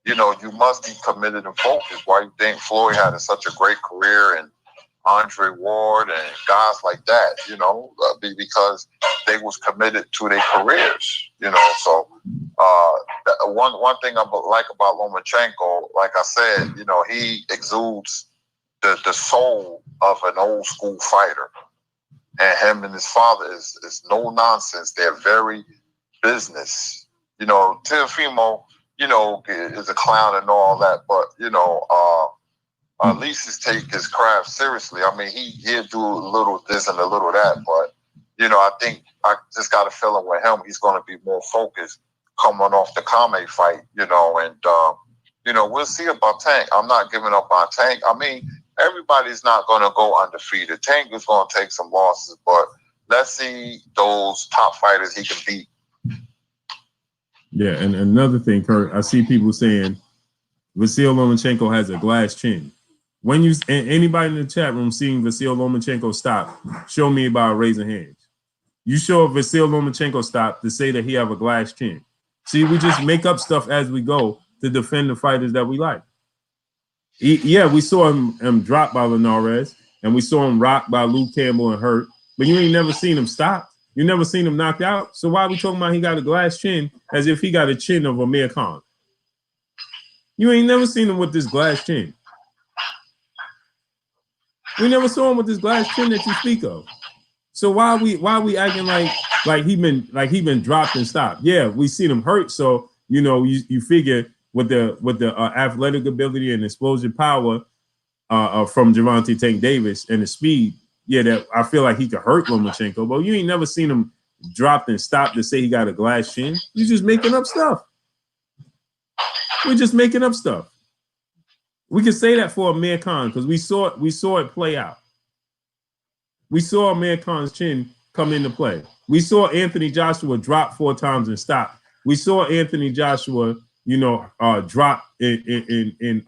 You must be committed and focused. Why you think Floyd had such a great career and Andre Ward and guys like that, because they was committed to their careers, So one thing I like about Lomachenko, like I said, he exudes the soul of an old school fighter. And him and his father is no nonsense. They're very business. Teofimo, is a clown and all that, but at least he take his craft seriously. I mean, he'll do a little this and a little that, but I think I just got a feeling with him, he's going to be more focused coming off the Kame fight, and we'll see about Tank. I'm not giving up on Tank. I mean, everybody's not going to go undefeated. Tank is going to take some losses, but let's see those top fighters he can beat. Yeah, and another thing, Kurt, I see people saying Vasyl Lomachenko has a glass chin. When anybody in the chat room seeing Vasyl Lomachenko stop, show me by raising hands. You show Vasyl Lomachenko stop to say that he have a glass chin. See, we just make up stuff as we go to defend the fighters that we like. We saw him drop by Linares, and we saw him rock by Luke Campbell and hurt, but you ain't never seen him stop. You never seen him knocked out. So why are we talking about he got a glass chin as if he got a chin of Amir Khan? You ain't never seen him with this glass chin. We never saw him with this glass chin that you speak of. So why are we acting like he been dropped and stopped? Yeah, we seen him hurt. So you figure with the athletic ability and explosive power from Gervonta Tank Davis and the speed, that I feel like he could hurt Lomachenko. But you ain't never seen him dropped and stopped to say he got a glass chin. You just making up stuff. We're just making up stuff. We can say that for Amir Khan because we saw it play out. We saw Amir Khan's chin come into play. We saw Anthony Joshua drop 4 times and stop. We saw Anthony Joshua, drop in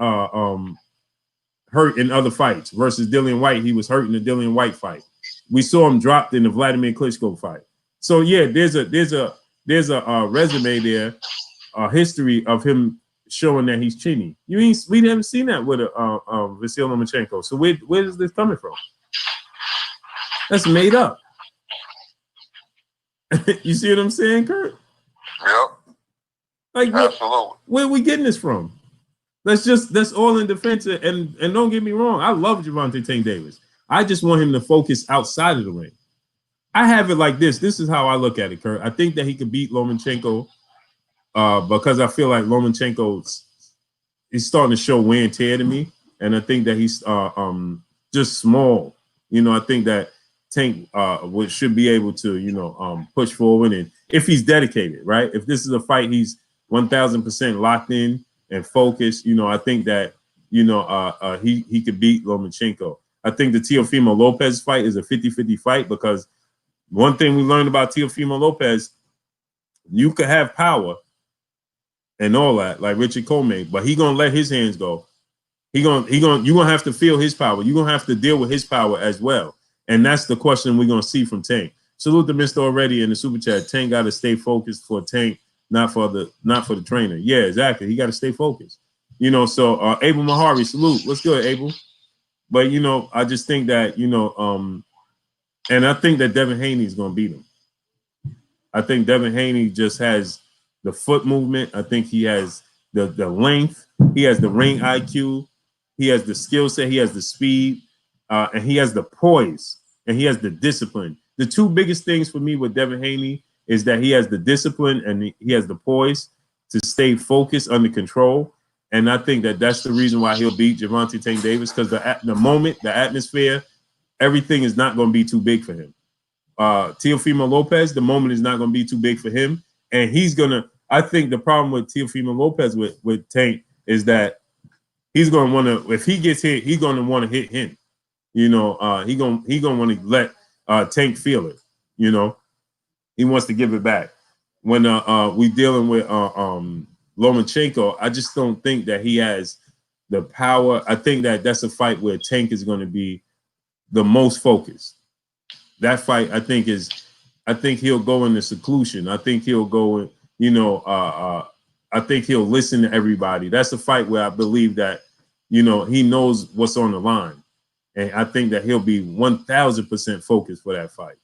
hurt in other fights versus Dillian White. He was hurt in the Dillian White fight. We saw him dropped in the Vladimir Klitschko fight. So yeah, there's a resume there, a history of him showing that he's chinny. We haven't seen that with Vasyl Lomachenko. So where is this coming from? That's made up. You see what I'm saying, Kurt? Yep. Like, absolutely. Where are we getting this from? That's all in defense. And don't get me wrong, I love Gervonta Tank Davis. I just want him to focus outside of the ring. I have it like this. This is how I look at it, Kurt. I think that he could beat Lomachenko because I feel like Lomachenko is starting to show wear and tear to me. And I think that he's just small. I think that Tank should be able to, push forward. And if he's dedicated, right? If this is a fight he's 1,000% locked in and focused, I think that, he could beat Lomachenko. I think the Teofimo Lopez fight is a 50-50 fight because one thing we learned about Teofimo Lopez, you could have power and all that, like Richard Comey, but he gonna let his hands go. You're gonna have to feel his power. You're gonna have to deal with his power as well. And that's the question we're gonna see from Tank. Salute to Mr. Already in the super chat. Tank gotta stay focused for Tank, not for the trainer. Yeah, exactly. He gotta stay focused. So Abel Mahari, salute. What's good, Abel? But I just think that, and I think that Devin Haney is gonna beat him. I think Devin Haney just has the foot movement. I think he has the length. He has the ring IQ. He has the skill set. He has the speed, and he has the poise, and he has the discipline. The two biggest things for me with Devin Haney is that he has the discipline and he has the poise to stay focused, under control. And I think that that's the reason why he'll beat Gervonta Tank Davis, because the moment, the atmosphere, everything is not going to be too big for him. Teofimo Lopez, the moment is not going to be too big for him. And he's going to, I think the problem with Teofimo Lopez with Tank is that he's going to want to, if he gets hit, he's going to want to hit him. He going to want to let Tank feel it. He wants to give it back. When we dealing with Lomachenko, I just don't think that he has the power. I think that that's a fight where Tank is going to be the most focused. That fight, I think he'll go into seclusion. I think he'll go, I think he'll listen to everybody. That's a fight where I believe that, he knows what's on the line. And I think that he'll be 1,000% focused for that fight.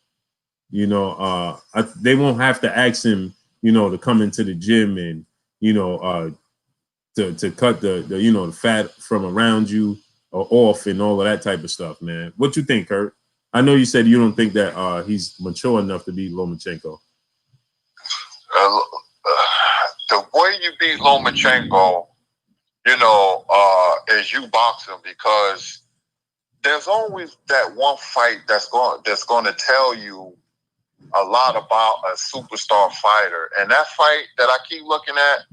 They won't have to ask him, to come into the gym and, to cut the fat from around you or off and all of that type of stuff, man. What you think, Kurt? I know you said you don't think that he's mature enough to beat Lomachenko. The way you beat Lomachenko, is you box him, because there's always that one fight that's going to tell you a lot about a superstar fighter. And that fight that I keep looking at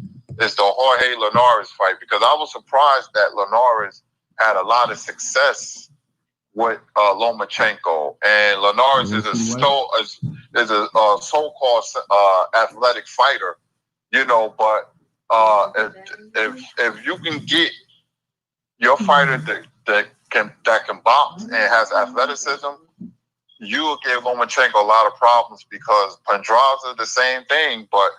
is the Jorge Linares fight, because I was surprised that Linares had a lot of success with Lomachenko. And Linares is a so-called athletic fighter, but if you can get your fighter that can box and has athleticism, you will give Lomachenko a lot of problems, because Pendraza the same thing, but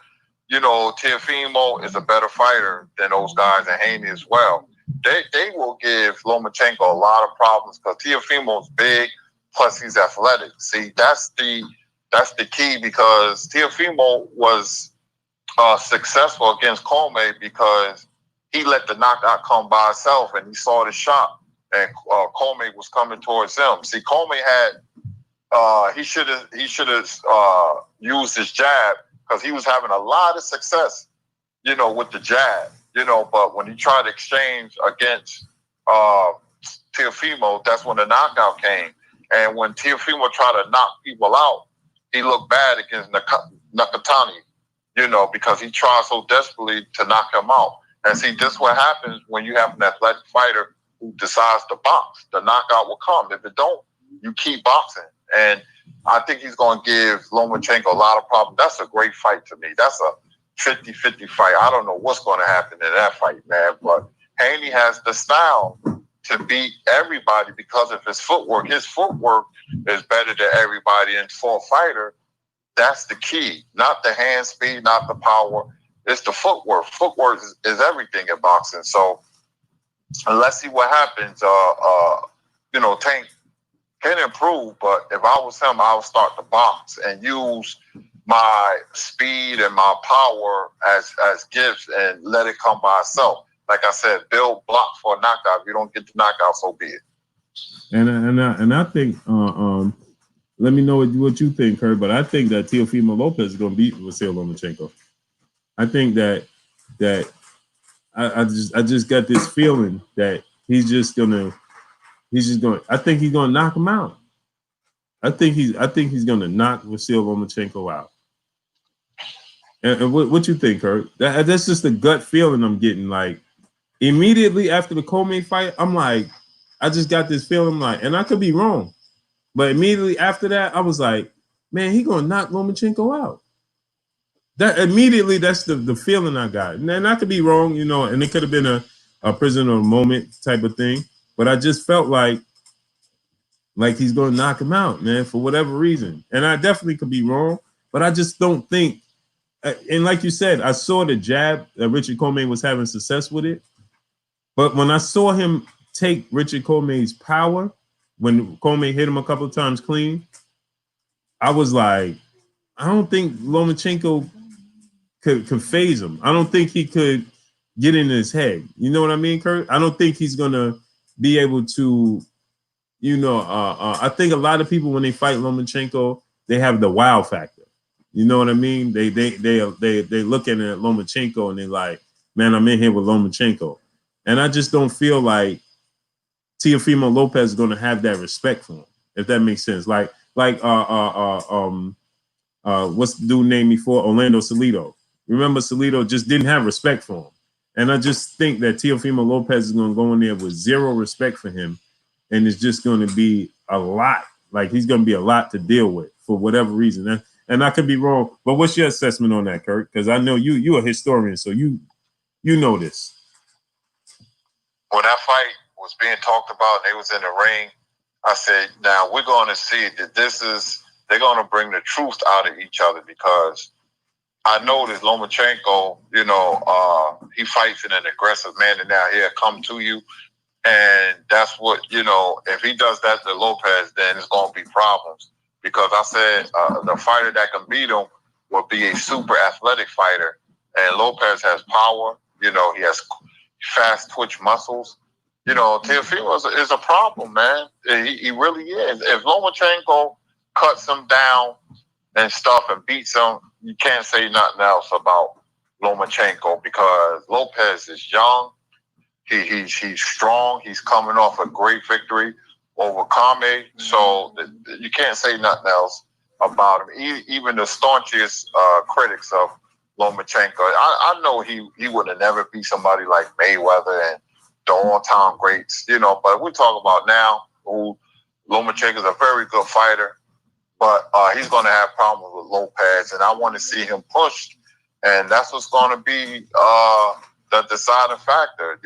Teofimo is a better fighter than those guys, and Haney as well. They will give Lomachenko a lot of problems, because Teofimo's big, plus he's athletic. See, that's the key, because Teofimo was successful against Comey because he let the knockout come by itself, and he saw the shot, and Comey was coming towards him. See, Comey had he should have used his jab, because he was having a lot of success, with the jab, but when he tried to exchange against Teofimo, that's when the knockout came. And when Teofimo tried to knock people out, he looked bad against Nakatani, because he tried so desperately to knock him out. And see, this is what happens when you have an athletic fighter who decides to box. The knockout will come. If it don't, you keep boxing. And I think he's going to give Lomachenko a lot of problems. That's a great fight to me. That's a 50-50 fight. I don't know what's going to happen in that fight, man. But Haney has the style to beat everybody because of his footwork. His footwork is better than everybody. And for a fighter, that's the key. Not the hand speed, not the power. It's the footwork. Footwork is everything in boxing. So let's see what happens. Tank can improve, but if I was him, I would start to box and use my speed and my power as gifts and let it come by itself. Like I said, build block for a knockout. If you don't get the knockout, so be it. And I think let me know what you think, Kurt. But I think that Teofimo Lopez is going to beat Vasyl Lomachenko. I think that I just got this feeling that he's just going. I think he's going to knock him out. I think he's going to knock Vasyl Lomachenko out. And what you think, Kurt? That's just a gut feeling I'm getting. Like immediately after the Coleman fight, I'm like, I just got this feeling like, and I could be wrong, but immediately after that, I was like, man, he gonna knock Lomachenko out. That immediately, that's the feeling I got. And I could be wrong, and it could have been a prisoner of the moment type of thing, but I just felt like he's gonna knock him out, man, for whatever reason. And I definitely could be wrong, but I just don't think. And like you said, I saw the jab that Richard Coleman was having success with it, but when I saw him take Richard Coleman's power, when Coleman hit him a couple of times clean, I was like, I don't think Lomachenko could phase him. I don't think he could get in his head. You know what I mean, Kurt? I don't think he's gonna be able to, I think a lot of people when they fight Lomachenko, they have the wow factor. You know what I mean? They looking at Lomachenko and they're like, man, I'm in here with Lomachenko. And I just don't feel like Teofimo Lopez is going to have that respect for him, if that makes sense. Like what's the dude named before? Orlando Salido. Remember, Salido just didn't have respect for him. And I just think that Teofimo Lopez is going to go in there with zero respect for him. And it's just going to be a lot. Like he's going to be a lot to deal with for whatever reason. And I could be wrong, but what's your assessment on that, Kurt? Because I know you're a historian, so you know this. When that fight was being talked about and they was in the ring, I said, now we're going to see that they're going to bring the truth out of each other, because I know that Lomachenko, he fights in an aggressive manner now. He'll come to you. And that's what, if he does that to Lopez, then it's going to be problems. Because I said the fighter that can beat him will be a super athletic fighter. And Lopez has power. He has fast twitch muscles. Teofimo is a problem, man. He really is. If Lomachenko cuts him down and stuff and beats him, you can't say nothing else about Lomachenko, because Lopez is young. He's strong. He's coming off a great victory over Kame. So you can't say nothing else about him. Even the staunchest critics of Lomachenko, I know he would have never beat somebody like Mayweather and the all-time greats, but we talk about now who Lomachenko is a very good fighter, but he's going to have problems with Lopez, and I want to see him pushed, and that's what's going to be the deciding factor.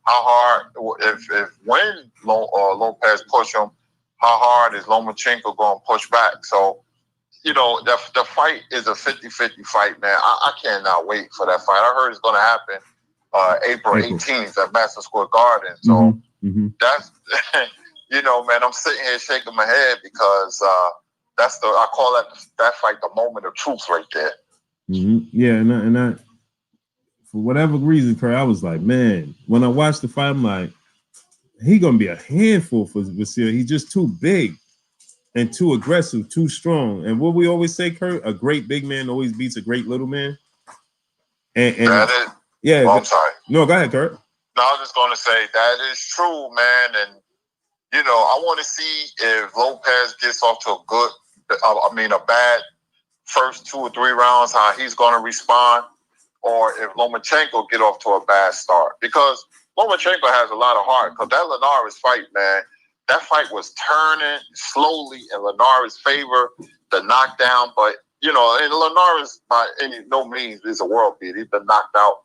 How hard, when Lopez push him, how hard is Lomachenko going to push back? So, the fight is a 50-50 fight, man. I cannot wait for that fight. I heard it's going to happen April 18th at Madison Square Garden. So that's, man, I'm sitting here shaking my head because I call that fight the moment of truth right there. Yeah, and I for whatever reason, Kurt, I was like, man, when I watched the fight, I'm like, he gonna be a handful for Vasyl. He's just too big and too aggressive, too strong. And what we always say, Kurt, a great big man always beats a great little man. And yeah, I'm sorry. No, go ahead, Kurt. No, I was just gonna say that is true, man. And I want to see if Lopez gets off to a bad first 2 or 3 rounds, how he's gonna respond. Or if Lomachenko get off to a bad start. Because Lomachenko has a lot of heart. Because that Linares fight, man, that fight was turning slowly in Linares' favor, the knockdown. But, you know, and Linares, by no means, is a world beat. He's been knocked out,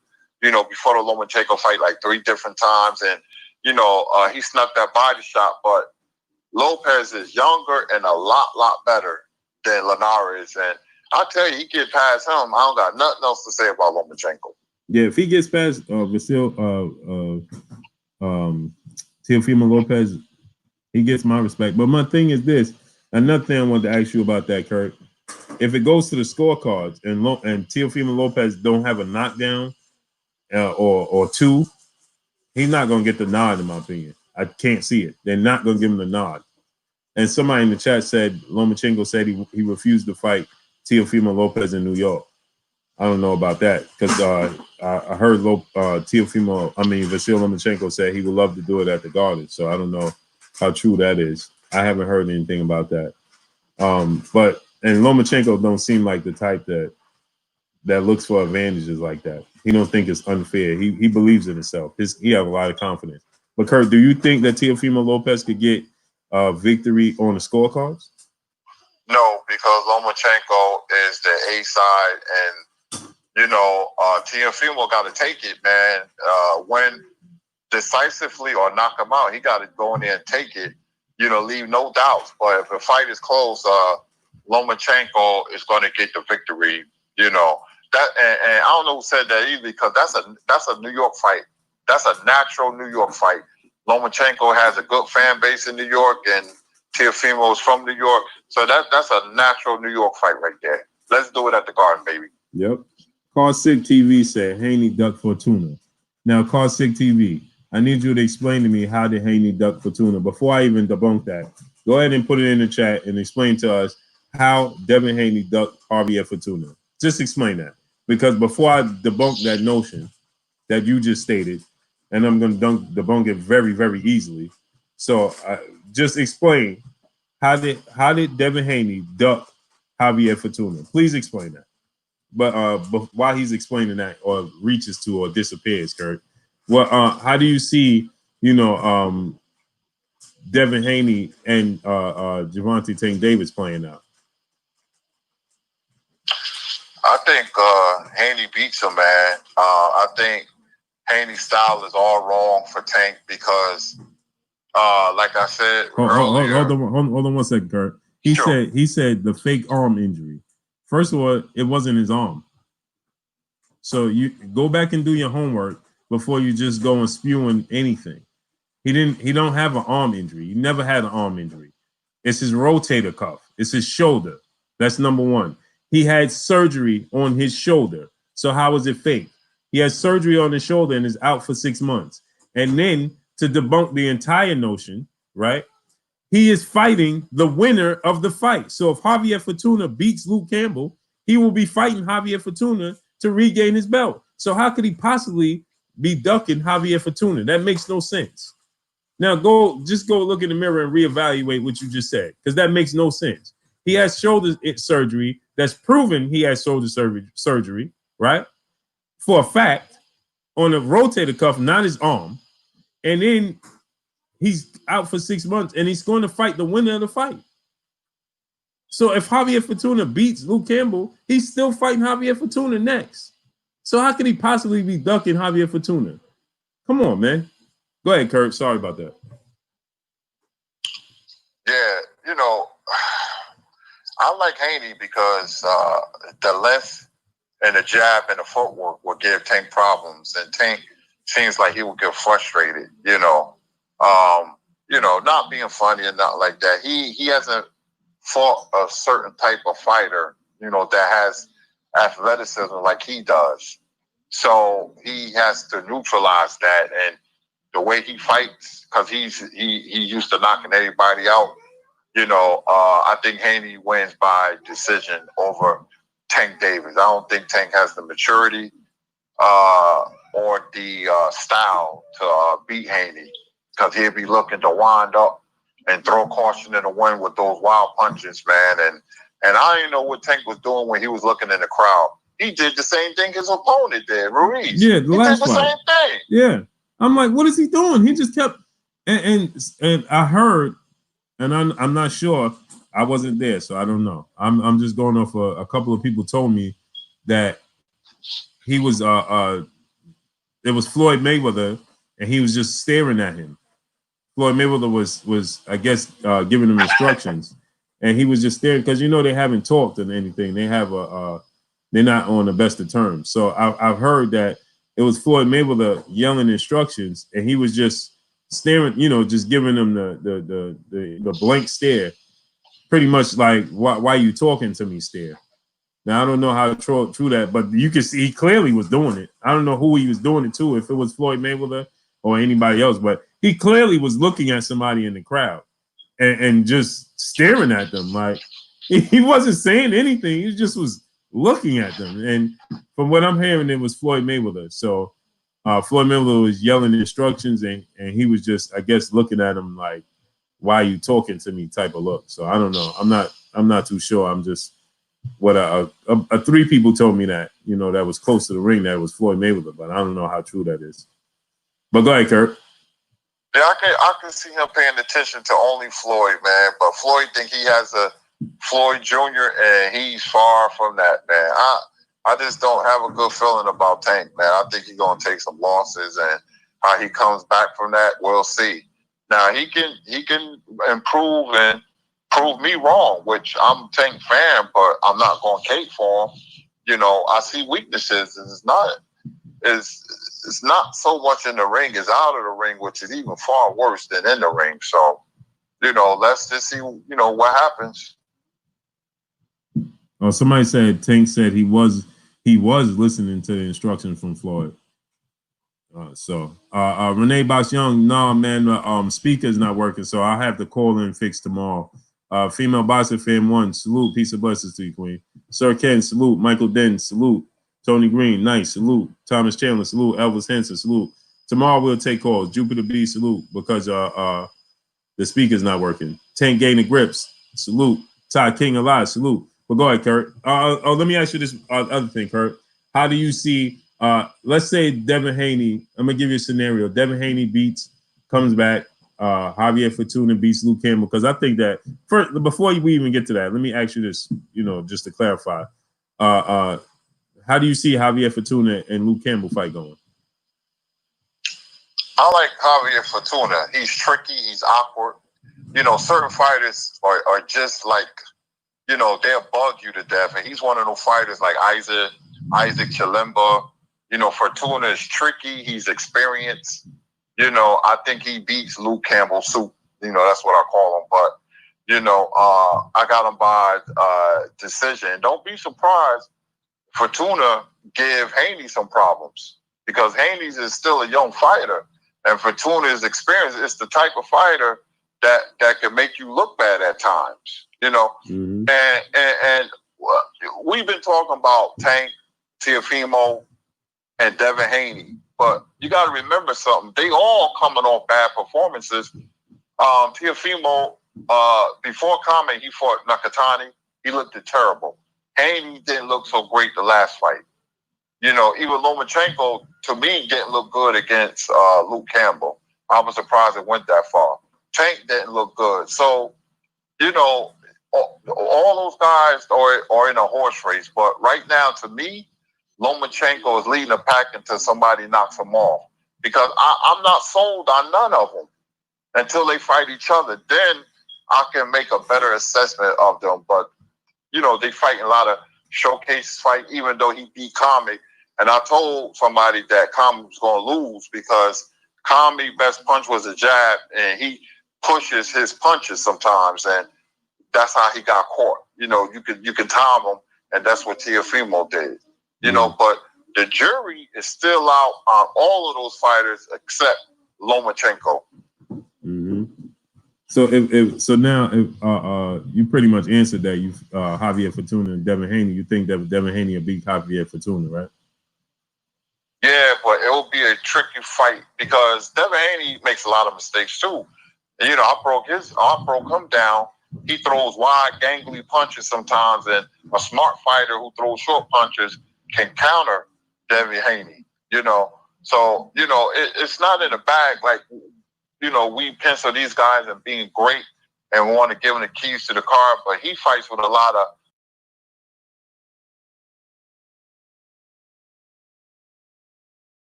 you know, before the Lomachenko fight like 3 different times. And, you know, he snuck that body shot. But Lopez is younger and a lot better than Linares. And I'll tell you, he get past him, I don't got nothing else to say about Lomachenko. Yeah, if he gets past Teofimo Lopez, he gets my respect. But my thing is this. Another thing I wanted to ask you about that, Kurt. If it goes to the scorecards and Teofimo Lopez don't have a knockdown or 2, he's not going to get the nod, in my opinion. I can't see it. They're not going to give him the nod. And somebody in the chat said Lomachenko said he refused to fight Teofimo Lopez in New York. I don't know about that because I heard Vasyl Lomachenko said he would love to do it at the Garden. So I don't know how true that is. I haven't heard anything about that. But Lomachenko don't seem like the type that looks for advantages like that. He don't think it's unfair. He believes in himself. He have a lot of confidence. But Kurt, do you think that Teofimo Lopez could get victory on the scorecards? No, because Lomachenko is the A side, and you know, Teofimo got to take it, man. When decisively or knock him out, he got to go in there and take it. You know, leave no doubts. But if the fight is close, Lomachenko is going to get the victory. You know that, and I don't know who said that either, because that's a New York fight. That's a natural New York fight. Lomachenko has a good fan base in New York, and Teofimo is from New York, so that's a natural New York fight right there. Let's do it at the Garden, baby. Yep. Call Sick TV said Haney duck Fortuna. Now, Call Sick TV, I need you to explain to me how did Haney duck Fortuna. Before I even debunk that, go ahead and put it in the chat and explain to us how Devin Haney ducked Javier Fortuna. Just explain that, because before I debunk that notion that you just stated, and I'm going to debunk it very, very easily. So just explain how did Devin Haney duck Javier Fortuna? Please explain that. But while he's explaining that, or reaches to or disappears, Kurt, how do you see, you know, Devin Haney and Gervonta Tank Davis playing out? I think Haney beats him, man. I think Haney's style is all wrong for Tank because, like I said earlier, hold on 1 second, Kurt. He said the fake arm injury. First of all, it wasn't his arm. So you go back and do your homework before you just go and spewing anything. He don't have an arm injury. He never had an arm injury. It's his rotator cuff. It's his shoulder. That's number one. He had surgery on his shoulder. So how is it fake? He has surgery on his shoulder and is out for 6 months. And then to debunk the entire notion, right? He is fighting the winner of the fight. So if Javier Fortuna beats Luke Campbell, he will be fighting Javier Fortuna to regain his belt. So how could he possibly be ducking Javier Fortuna? That makes no sense. Now go look in the mirror and reevaluate what you just said, because that makes no sense. He has shoulder surgery. That's proven he has shoulder surgery, right? For a fact, on a rotator cuff, not his arm. And then he's out for 6 months, and he's going to fight the winner of the fight. So if Javier Fortuna beats Luke Campbell, he's still fighting Javier Fortuna next. So how could he possibly be ducking Javier Fortuna? Come on, man. Go ahead, Kurt. Sorry about that. Yeah, you know, I like Haney because the left and the jab and the footwork will give Tank problems, and Tank seems like he will get frustrated. Not being funny and not like that. He hasn't fought a certain type of fighter, that has athleticism like he does. So he has to neutralize that, and the way he fights, because he's used to knocking everybody out. I think Haney wins by decision over Tank Davis. I don't think Tank has the maturity or the style to beat Haney, because he'll be looking to wind up and throw caution in the wind with those wild punches, man. And I didn't know what Tank was doing when he was looking in the crowd. He did the same thing his opponent did, Ruiz. Yeah, the last did the fight. same thing. Yeah. I'm like, what is he doing? He just kept, And I heard, and I'm not sure. I wasn't there, so I don't know. I'm just going off a couple of people told me that he was it was Floyd Mayweather, and he was just staring at him. Floyd Mayweather was I guess giving him instructions, and he was just staring because they haven't talked or anything. They have they're not on the best of terms. So I've heard that it was Floyd Mayweather yelling instructions, and he was just staring, just giving him the blank stare, pretty much like why you talking to me stare. Now I don't know how true that, but you can see he clearly was doing it. I don't know who he was doing it to, if it was Floyd Mayweather or anybody else, but he clearly was looking at somebody in the crowd and just staring at them. Like he wasn't saying anything. He just was looking at them. And from what I'm hearing, it was Floyd Mayweather. So Floyd Mayweather was yelling instructions, and he was just, I guess, looking at him like, why are you talking to me type of look. So I don't know. I'm not too sure. I'm just what three people told me that, that was close to the ring, that was Floyd Mayweather, but I don't know how true that is. But go ahead, Kurt. Yeah, I can see him paying attention to only Floyd, man. But Floyd think he has a Floyd Jr. and he's far from that, man. I just don't have a good feeling about Tank, man. I think he's gonna take some losses, and how he comes back from that, we'll see. Now he can improve and prove me wrong, which I'm a Tank fan, but I'm not gonna cape for him. I see weaknesses, and it's not so much in the ring as out of the ring, which is even far worse than in the ring. So, let's just see, what happens. Oh, somebody said Tank said he was listening to the instructions from Floyd. Renee Box Young, no man, the speaker's not working, so I'll have to call in fix tomorrow. Female Boxer Fan 1, salute, peace and blessings to you, Queen. Sir Ken, salute. Michael Den, salute. Tony Green, nice, salute. Thomas Chandler, salute. Elvis Henson, salute. Tomorrow we'll take calls. Jupiter B, salute, because the speaker's not working. Tank Gainer Grips, salute. Todd King alive, salute. But go ahead, Kurt. Let me ask you this other thing, Kurt. How do you see, let's say Devin Haney, I'm going to give you a scenario. Devin Haney comes back, Javier Fortuna beats Luke Campbell, because I think that, before we even get to that, let me ask you this, just to clarify. How do you see Javier Fortuna and Luke Campbell fight going? I like Javier Fortuna. He's tricky. He's awkward. Certain fighters are just like, they'll bug you to death. And he's one of those fighters like Isaac Chilemba. Fortuna is tricky. He's experienced. I think he beats Luke Campbell soup. That's what I call him. But, I got him by decision. Don't be surprised Fortuna give Haney some problems, because Haney's is still a young fighter, and Fortuna is experienced. It's the type of fighter that can make you look bad at times, Mm-hmm. And we've been talking about Tank, Teofimo, and Devin Haney, but you got to remember something. They all coming off bad performances. Teofimo, before Kame, he fought Nakatani. He looked terrible. Haney didn't look so great the last fight. Even Lomachenko, to me, didn't look good against Luke Campbell. I was surprised it went that far. Tank didn't look good. So, all those guys are in a horse race. But right now, to me, Lomachenko is leading the pack until somebody knocks him off. Because I'm not sold on none of them until they fight each other. Then I can make a better assessment of them. But they fight a lot of showcase fight, even though he beat Kami. And I told somebody that Kami was going to lose, because Kami's best punch was a jab, and he pushes his punches sometimes, and that's how he got caught. You can time him, and that's what Teofimo did. But the jury is still out on all of those fighters except Lomachenko. Mm-hmm. So now you pretty much answered that. You Javier Fortuna and Devin Haney. You think that Devin Haney will beat Javier Fortuna, right? Yeah, but it will be a tricky fight, because Devin Haney makes a lot of mistakes too. And, I broke him down. He throws wide, gangly punches sometimes, and a smart fighter who throws short punches can counter Devin Haney. So it's not in the bag. Like, we pencil these guys as being great and want to give them the keys to the car, but he fights with a lot of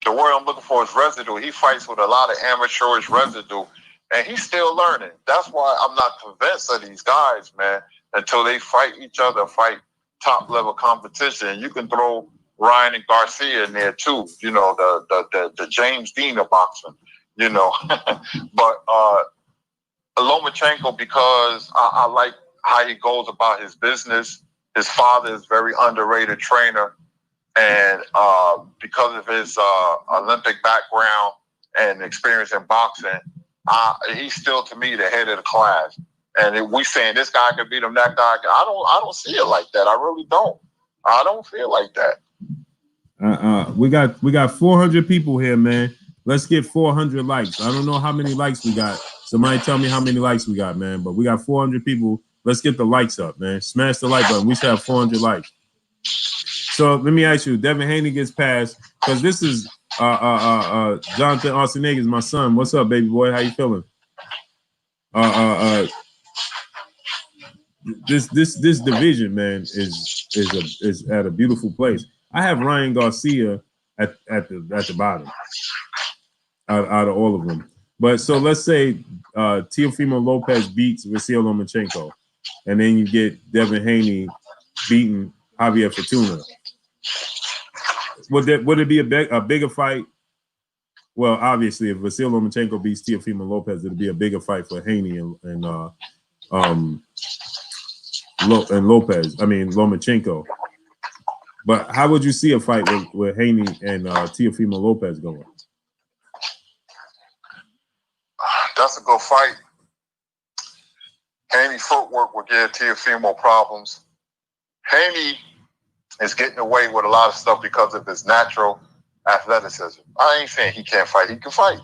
the word I'm looking for is residue. He fights with a lot of amateurish residue, and he's still learning. That's why I'm not convinced of these guys, man, until they fight each other, fight top level competition. And you can throw Ryan and Garcia in there too, the James Dean of boxing, but Lomachenko, because I like how he goes about his business. His father is a very underrated trainer. And because of his Olympic background and experience in boxing, he's still, to me, the head of the class. And if we saying this guy could beat him, that guy, I don't see it like that. I really don't. I don't feel like that. We got 400 people here, man. Let's get 400 likes. I don't know how many likes we got. Somebody tell me how many likes we got, man. But we got 400 people. Let's get the likes up, man. Smash the like button. We should have 400 likes. So let me ask you, Devin Haney gets passed because this is Jonathan Arsenaga is my son. What's up, baby boy? How you feeling? This division, man, is at a beautiful place. I have Ryan Garcia at the bottom out of all of them. But so let's say Teofimo Lopez beats Vasil Lomachenko, and then you get Devin Haney beating Javier Fortuna. Would it be a bigger fight? Well, obviously, if Vasil Lomachenko beats Teofimo Lopez, it'd be a bigger fight for Haney and Lopez. I mean Lomachenko. But how would you see a fight with Haney and Teofimo Lopez going? That's a good fight. Haney footwork will give Teofimo problems. Haney is getting away with a lot of stuff because of his natural athleticism. I ain't saying he can't fight. He can fight.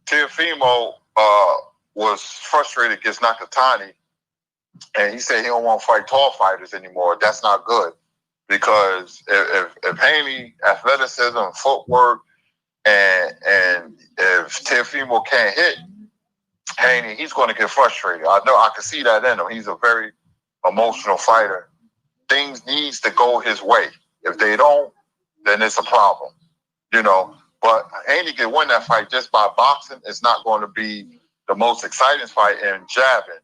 Teofimo was frustrated against Nakatani, and he said he don't want to fight tall fighters anymore. That's not good because if Haney athleticism, footwork, and if Teofimo can't hit Haney, he's going to get frustrated. I know. I can see that in him. He's a very emotional fighter. Things needs to go his way. If they don't, then it's a problem, But Haney can win that fight just by boxing. It's not going to be the most exciting fight in jabbing,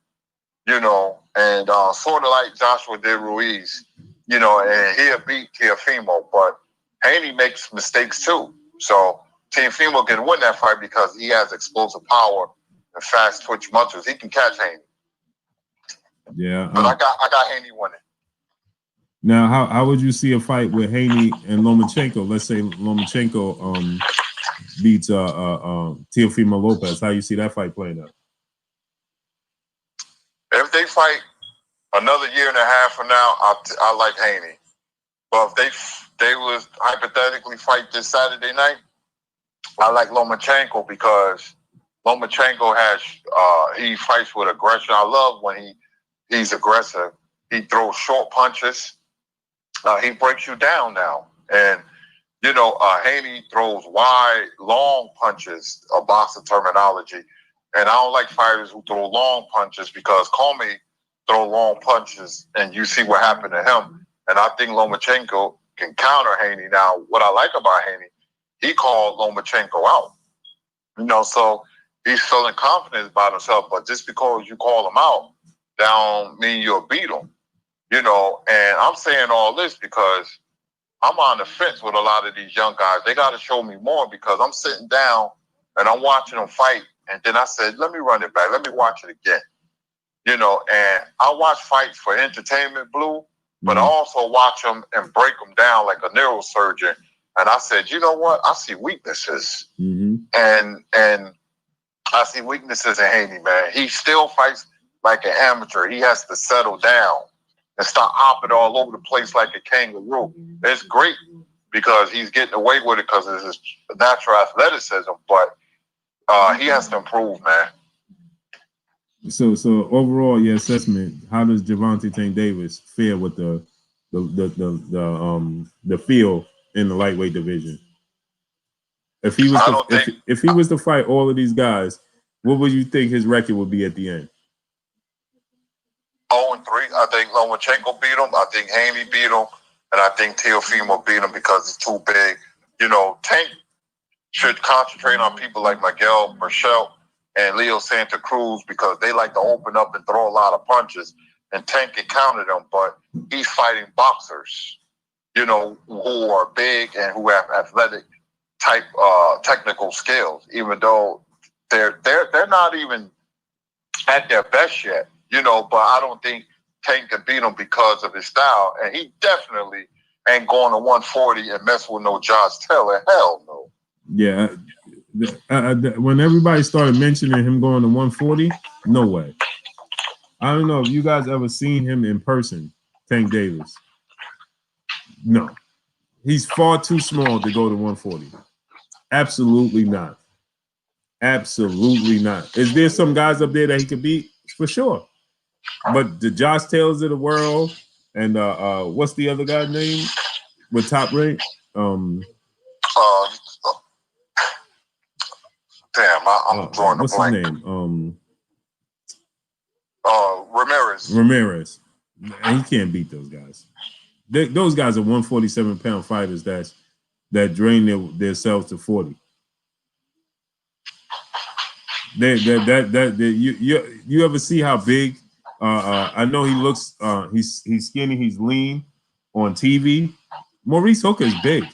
and sort of like Joshua did Ruiz, and he'll beat Teofimo. But Haney makes mistakes too. So Teofimo can win that fight because he has explosive power and fast twitch muscles. He can catch Haney. Yeah. But I got Haney winning. Now, how would you see a fight with Haney and Lomachenko? Let's say Lomachenko beats Teofimo Lopez. How you see that fight playing out? If they fight another year and a half from now, I like Haney. But if they was hypothetically fight this Saturday night, I like Lomachenko because Lomachenko he fights with aggression. I love when he's aggressive. He throws short punches. He breaks you down now. And, Haney throws wide, long punches, a boxing terminology. And I don't like fighters who throw long punches because Comey throw long punches and you see what happened to him. And I think Lomachenko can counter Haney. Now, what I like about Haney, he called Lomachenko out. So he's feeling confident about himself. But just because you call him out, that don't mean you'll beat him. And I'm saying all this because I'm on the fence with a lot of these young guys. They got to show me more because I'm sitting down and I'm watching them fight. And then I said, let me run it back. Let me watch it again. And I watch fights for entertainment, Blue, but I also watch them and break them down like a neurosurgeon. And I said, you know what? I see weaknesses. Mm-hmm. And I see weaknesses in Haney, man. He still fights like an amateur. He has to settle down and start hopping all over the place like a kangaroo. It's great because he's getting away with it because of his natural athleticism. But he has to improve, man. So overall, your assessment: how does Gervonta Tank Davis fare with the field in the lightweight division? If he was if he was to fight all of these guys, what would you think his record would be at the end? 0-3. I think Lomachenko beat him. I think Haney beat him, and I think Teofimo beat him because he's too big. You know, Tank should concentrate on people like Miguel Burchell and Leo Santa Cruz because they like to open up and throw a lot of punches, and Tank can counter them. But he's fighting boxers, you know, who are big and who have athletic type technical skills, even though they're not even at their best yet, you know. But I don't think Tank can beat him because of his style, and he definitely ain't going to 140 and mess with no Josh Taylor. Hell no. Yeah, when everybody started mentioning him going to 140, no way. I don't know if you guys ever seen him in person, Tank Davis. No, he's far too small to go to 140. Absolutely not. Absolutely not. Is there some guys up there that he could beat? For sure. But the Josh Taylors of the world and what's the other guy's name with top rank? Damn, I'm drawing a what's blank. His name? Ramirez. Ramirez. He can't beat those guys. Those guys are 147-pound fighters that drain themselves to 40. You ever see how big? I know he looks. He's skinny. He's lean on TV. Maurice Hooker is big.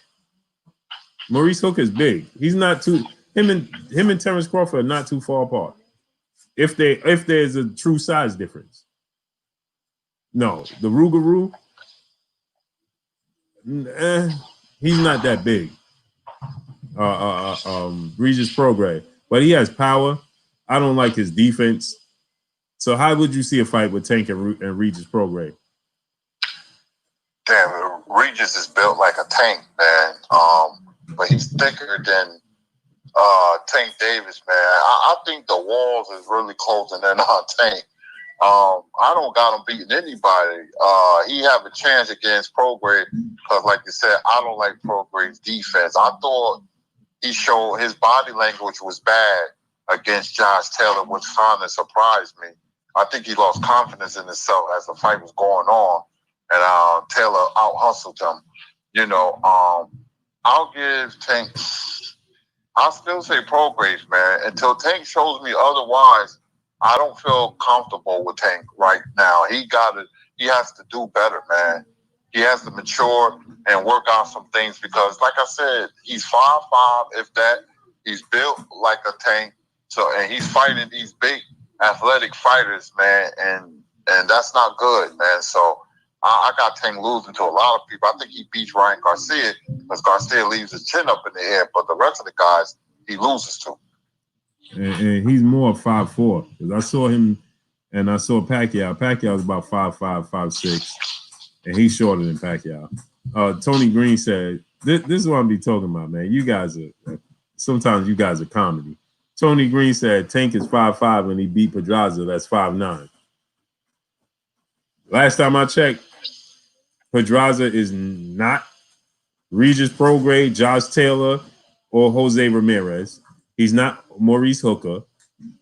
Maurice Hooker is big. He's not too. Him and Terrence Crawford are not too far apart. If there's a true size difference. No, the Rougarou. He's not that big. Regis Prograis, but he has power. I don't like his defense. So how would you see a fight with Tank and Regis Prograis? Damn, Regis is built like a tank, man. But he's thicker than Tank Davis, man. I think the walls is really closing in on Tank. I don't got him beating anybody. He have a chance against Prograis because, like you said, I don't like Prograis' defense. I thought he showed his body language was bad against Josh Taylor, which kind of surprised me. I think he lost confidence in himself as the fight was going on, and Taylor out-hustled him. You know, I'll give Tank. I'll still say Prograis, man. Until Tank shows me otherwise, I don't feel comfortable with Tank right now. He has to do better, man. He has to mature and work out some things because, like I said, he's 5'5", if that. He's built like a tank. So, and he's fighting these big athletic fighters, man, and that's not good, man. So I got Tank losing to a lot of people. I think he beats Ryan Garcia because Garcia leaves his chin up in the air, but the rest of the guys he loses to. And he's more 5'4", because I saw him and I saw Pacquiao. Pacquiao's about 5'5", 5'6", and he's shorter than Pacquiao. Tony Green said, this is what I'm be talking about, man. You guys are, sometimes you guys are comedy. Tony Green said Tank is 5'5" when he beat Pedraza, that's 5'9". Last time I checked, Pedraza is not Regis Prograis, Josh Taylor, or Jose Ramirez. He's not Maurice Hooker.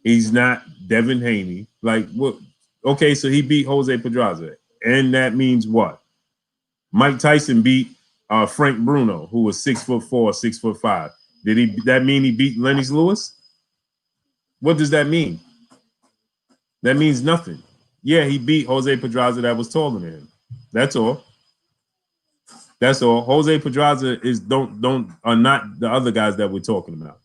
He's not Devin Haney. Like, what? Okay, so he beat Jose Pedraza. And that means what? Mike Tyson beat Frank Bruno, who was 6'4", 6'5". Did that mean he beat Lennox Lewis? What does that mean? That means nothing. Yeah, he beat Jose Pedraza that was taller than him. That's all. That's all. Jose Pedraza are not the other guys that we're talking about.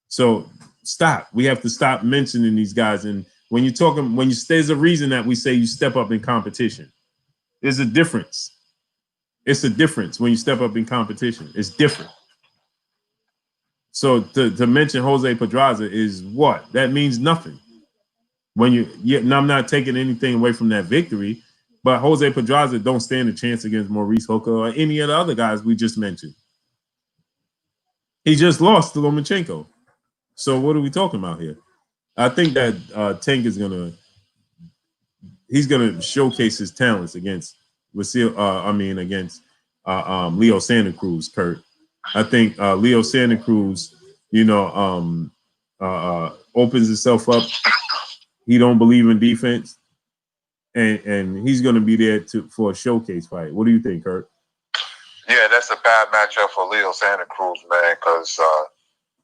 So stop. We have to stop mentioning these guys. And when you're talking, there's a reason that we say you step up in competition. There's a difference. It's a difference when you step up in competition. It's different. So to mention Jose Pedraza is what? That means nothing. And I'm not taking anything away from that victory. But Jose Pedraza don't stand a chance against Maurice Hooker or any of the other guys we just mentioned. He just lost to Lomachenko. So what are we talking about here? I think that Tank is he's gonna showcase his talents against against Leo Santa Cruz, Kurt. I think Leo Santa Cruz, opens himself up. He don't believe in defense, and he's gonna be there for a showcase fight. What do you think, Kurt? Yeah, that's a bad matchup for Leo Santa Cruz, man, because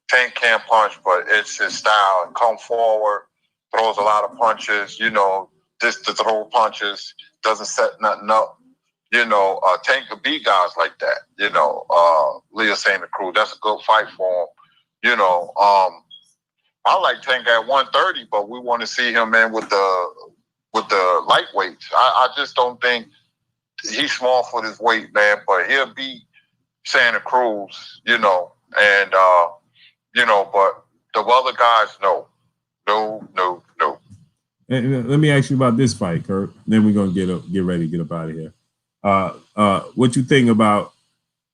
Tank can't punch, but it's his style. And come forward, throws a lot of punches, just to throw punches, doesn't set nothing up. Tank could beat guys like that. Leo Santa Cruz, that's a good fight for him. I like Tank at 130, but we want to see him, man, with the lightweights. I just don't think he's small for this weight, man, but he'll beat Santa Cruz, but the other guys, no. And let me ask you about this fight, Kurt. Then we're gonna get ready to get up out of here. What you think about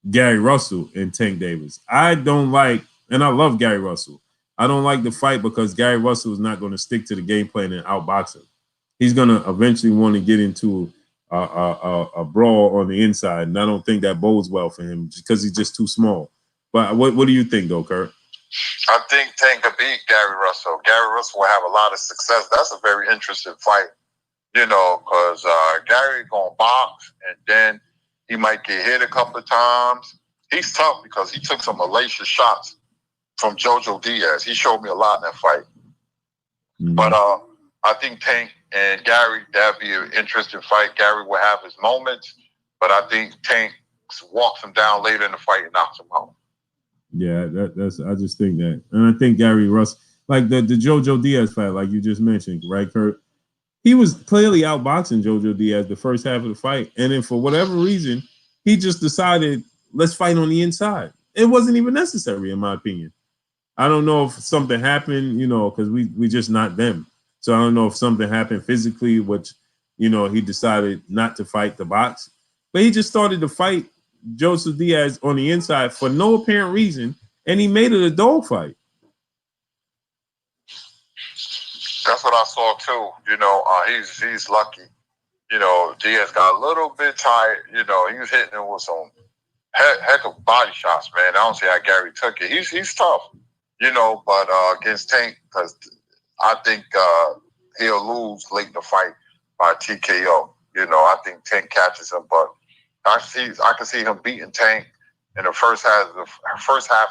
Gary Russell and Tank Davis? I don't like, and I love Gary Russell. I don't like the fight because Gary Russell is not going to stick to the game plan and outbox him. He's going to eventually want to get into a brawl on the inside, and I don't think that bodes well for him because he's just too small. But what do you think, though, Kurt? I think Tank could beat Gary Russell. Gary Russell will have a lot of success. That's a very interesting fight, because Gary going to box, and then he might get hit a couple of times. He's tough because he took some hellacious shots from Jojo Diaz. He showed me a lot in that fight. Mm-hmm. But I think Tank and Gary, that'd be an interesting fight. Gary will have his moments, but I think Tank walks him down later in the fight and knocks him out. Yeah, that's. I just think that, and I think Gary Russell, like the Jojo Diaz fight, like you just mentioned, right, Kurt? He was clearly outboxing Jojo Diaz the first half of the fight, and then for whatever reason, he just decided, let's fight on the inside. It wasn't even necessary, in my opinion. I don't know if something happened, because we just not them. So I don't know if something happened physically, which, he decided not to fight the box. But he just started to fight Joseph Diaz on the inside for no apparent reason, and he made it a dogfight. That's what I saw too. He's lucky. Diaz got a little bit tired. He was hitting him with some heck of body shots, man. I don't see how Gary took it. He's tough, but against Tank, because I think he'll lose late in the fight by TKO. I think Tank catches him, but I can see him beating Tank in the first half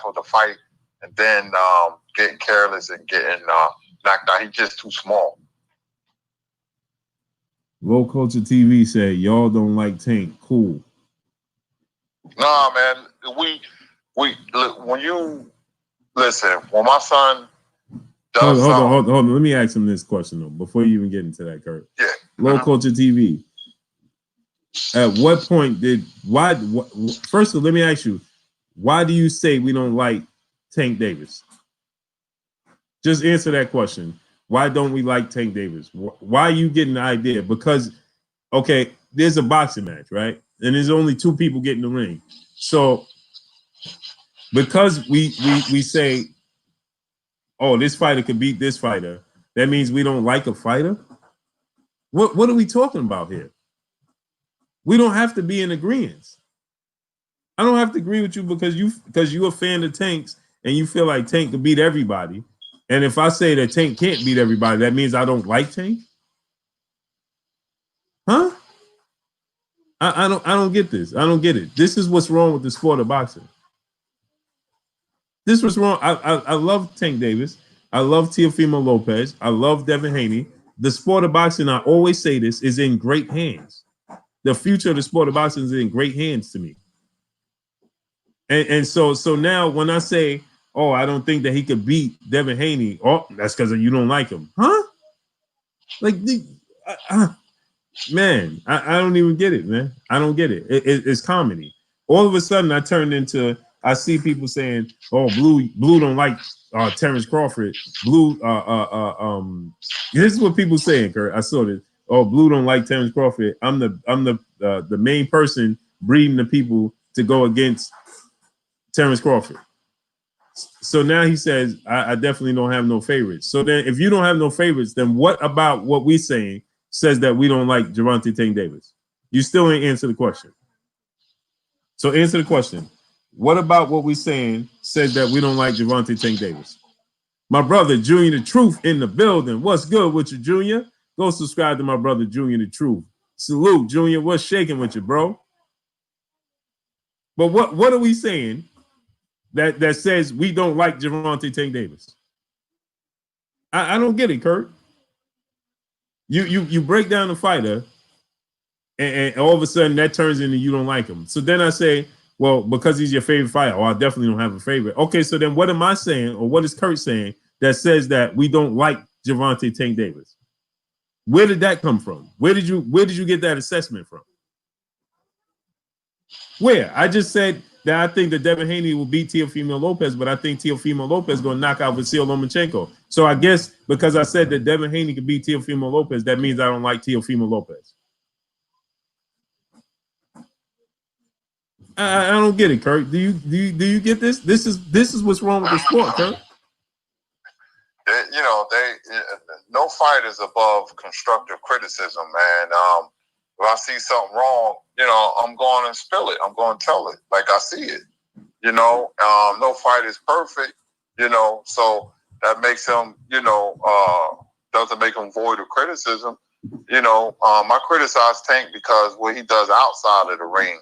of the fight, and then getting careless and getting knocked out. He's just too small. Low Culture TV said y'all don't like Tank. Cool. Nah, man. When you listen, when my son does hold on. Let me ask him this question though before you even get into that, Kurt. Yeah. Low Culture TV. At what point first of all, let me ask you, why do you say we don't like Tank Davis? Just answer that question. Why don't we like Tank Davis? Why are you getting the idea? Because, okay, there's a boxing match, right? And there's only two people getting the ring. So because we say, oh, this fighter could beat this fighter, that means we don't like a fighter? What are we talking about here? We don't have to be in agreement. I don't have to agree with you because you're a fan of Tanks and you feel like Tank could beat everybody. And if I say that Tank can't beat everybody, that means I don't like Tank? Huh? I don't get this. I don't get it. This is what's wrong with the sport of boxing. This was wrong. I love Tank Davis. I love Teofimo Lopez. I love Devin Haney. The sport of boxing, I always say this, is in great hands. The future of the sport of boxing is in great hands to me. And so now when I say, oh, I don't think that he could beat Devin Haney, oh, that's because you don't like him. Huh? Like, man, I don't even get it, man. I don't get it. It's comedy. All of a sudden, I see people saying, oh, Blue don't like Terrence Crawford. Blue, this is what people saying, Kurt. I saw this. oh, Blue don't like Terrence Crawford. I'm the main person breeding the people to go against Terrence Crawford. So now he says, I definitely don't have no favorites. So then if you don't have no favorites, then what about what we saying says that we don't like Gervonta Tank Davis? You still ain't answer the question. So answer the question. What about what we saying says that we don't like Gervonta Tank Davis? My brother, Junior the Truth in the building. What's good with you, Junior? Go subscribe to my brother, Junior the Truth. Salute, Junior. What's shaking with you, bro? But what are we saying that says we don't like Gervonta Tank Davis? I don't get it, Kurt. You break down the fighter, and all of a sudden that turns into you don't like him. So then I say, well, because he's your favorite fighter, I definitely don't have a favorite. Okay, so then what am I saying, or what is Kurt saying that says that we don't like Gervonta Tank Davis? Where did that come from? Where did you get that assessment from? Where? I just said that I think that Devin Haney will beat Teofimo Lopez, but I think Teofimo Lopez is going to knock out Vasyl Lomachenko. So I guess because I said that Devin Haney could beat Teofimo Lopez, that means I don't like Teofimo Lopez. I don't get it, Kurt. Do you get this? This is what's wrong with the sport, Kurt. No fight is above constructive criticism, man. If I see something wrong, I'm going to spill it. I'm going to tell it like I see it. No fight is perfect, so that makes him, doesn't make him void of criticism. I criticize Tank because what he does outside of the ring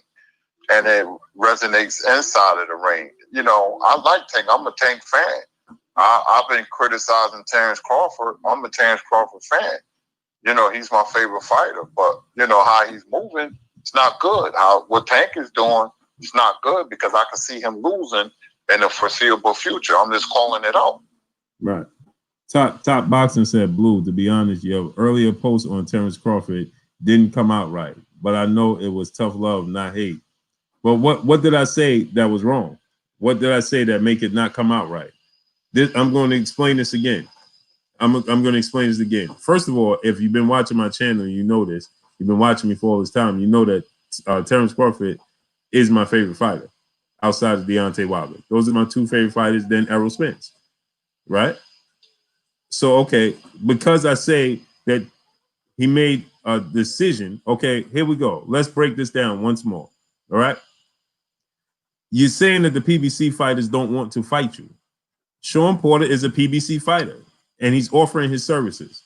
and it resonates inside of the ring. I like Tank. I'm a Tank fan. I've been criticizing Terrence Crawford. I'm a Terrence Crawford fan. He's my favorite fighter, but how he's moving, it's not good. What Tank is doing, it's not good because I can see him losing in the foreseeable future. I'm just calling it out. Right. Top Boxing said, Blue, to be honest, your earlier post on Terrence Crawford didn't come out right, but I know it was tough love, not hate. But what did I say that was wrong? What did I say that make it not come out right? I'm going to explain this again. I'm going to explain this again. First of all, if you've been watching my channel, you know this. You've been watching me for all this time. You know that Terrence Crawford is my favorite fighter outside of Deontay Wilder. Those are my two favorite fighters, then Errol Spence, right? So, okay, because I say that he made a decision, okay, here we go. Let's break this down once more, all right? You're saying that the PBC fighters don't want to fight you. Sean Porter is a PBC fighter, and he's offering his services,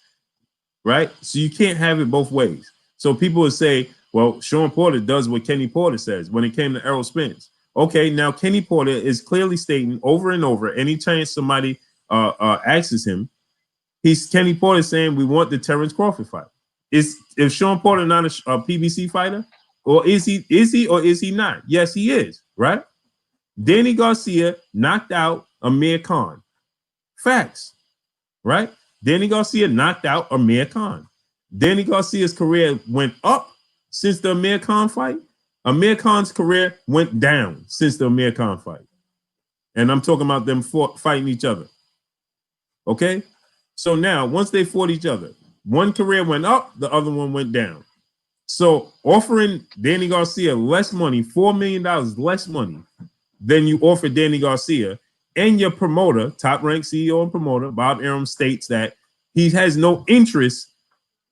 right? So you can't have it both ways. So people would say, well, Sean Porter does what Kenny Porter says when it came to Errol Spence. Okay, now Kenny Porter is clearly stating over and over, anytime somebody asks him, Kenny Porter saying we want the Terrence Crawford fight. Is Sean Porter not a PBC fighter? Or is he or is he not? Yes, he is, right? Danny Garcia knocked out Amir Khan. Facts, right? Danny Garcia knocked out Amir Khan. Danny Garcia's career went up since the Amir Khan fight. Amir Khan's career went down since the Amir Khan fight. And I'm talking about them fighting each other. Okay? So now, once they fought each other, one career went up, the other one went down. So offering Danny Garcia less money, $4 million less money than you offered Danny Garcia, and your promoter, top-ranked CEO and promoter, Bob Arum, states that he has no interest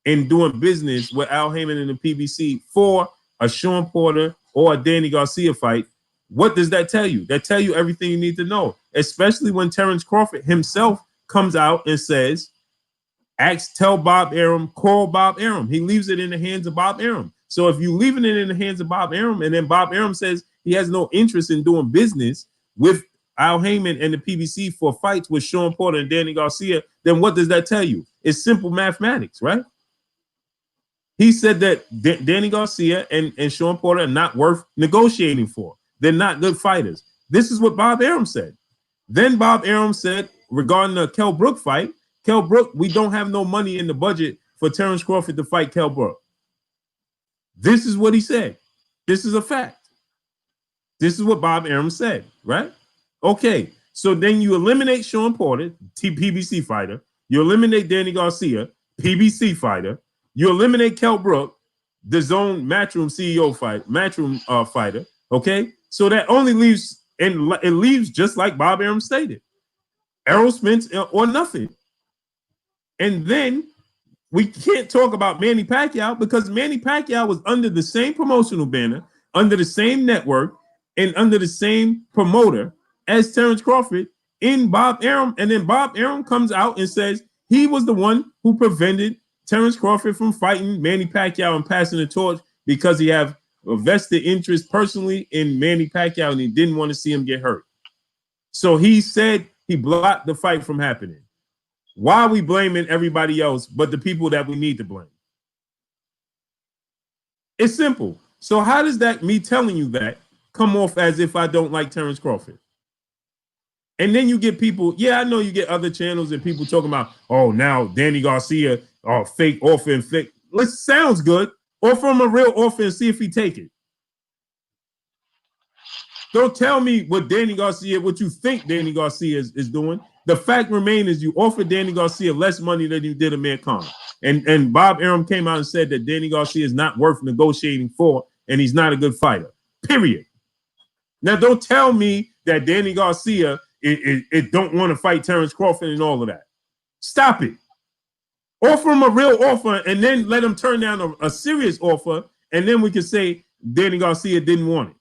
in doing business with Al Haymon and the PBC for a Sean Porter or a Danny Garcia fight. What does that tell you? That tell you everything you need to know, especially when Terrence Crawford himself comes out and says, tell Bob Arum, call Bob Arum. He leaves it in the hands of Bob Arum. So if you leaving it in the hands of Bob Arum, and then Bob Arum says he has no interest in doing business with Al Haymon and the PBC for fights with Sean Porter and Danny Garcia, then what does that tell you? It's simple mathematics, right? He said that Danny Garcia and Sean Porter are not worth negotiating for. They're not good fighters. This is what Bob Arum said. Then Bob Arum said regarding the Kell Brook fight, Kell Brook, we don't have no money in the budget for Terrence Crawford to fight Kell Brook. This is what he said. This is a fact. This is what Bob Arum said, right? Okay, so then you eliminate Sean Porter, PBC fighter. You eliminate Danny Garcia, PBC fighter. You eliminate Kell Brook, the zone Matchroom CEO fighter. Okay, so that only leaves, and it leaves just like Bob Arum stated, Errol Spence or nothing. And then we can't talk about Manny Pacquiao because Manny Pacquiao was under the same promotional banner, under the same network, and under the same promoter as Terrence Crawford in Bob Arum. And then Bob Arum comes out and says he was the one who prevented Terrence Crawford from fighting Manny Pacquiao and passing the torch because he have a vested interest personally in Manny Pacquiao and he didn't want to see him get hurt. So he said he blocked the fight from happening. Why are we blaming everybody else but the people that we need to blame? It's simple. So how does that, me telling you that, come off as if I don't like Terrence Crawford? And then you get people, yeah, I know you get other channels and people talking about, oh, now Danny Garcia, fake offer and fake. Sounds good. Offer him a real offer and see if he take it. Don't tell me what Danny Garcia, what you think Danny Garcia is doing. The fact remains is you offered Danny Garcia less money than you did Amir Khan. And Bob Arum came out and said that Danny Garcia is not worth negotiating for, and he's not a good fighter. Period. Now, don't tell me that Danny Garcia it don't want to fight Terrence Crawford and all of that. Stop it. Offer him a real offer and then let him turn down a serious offer, and then we can say Danny Garcia didn't want it.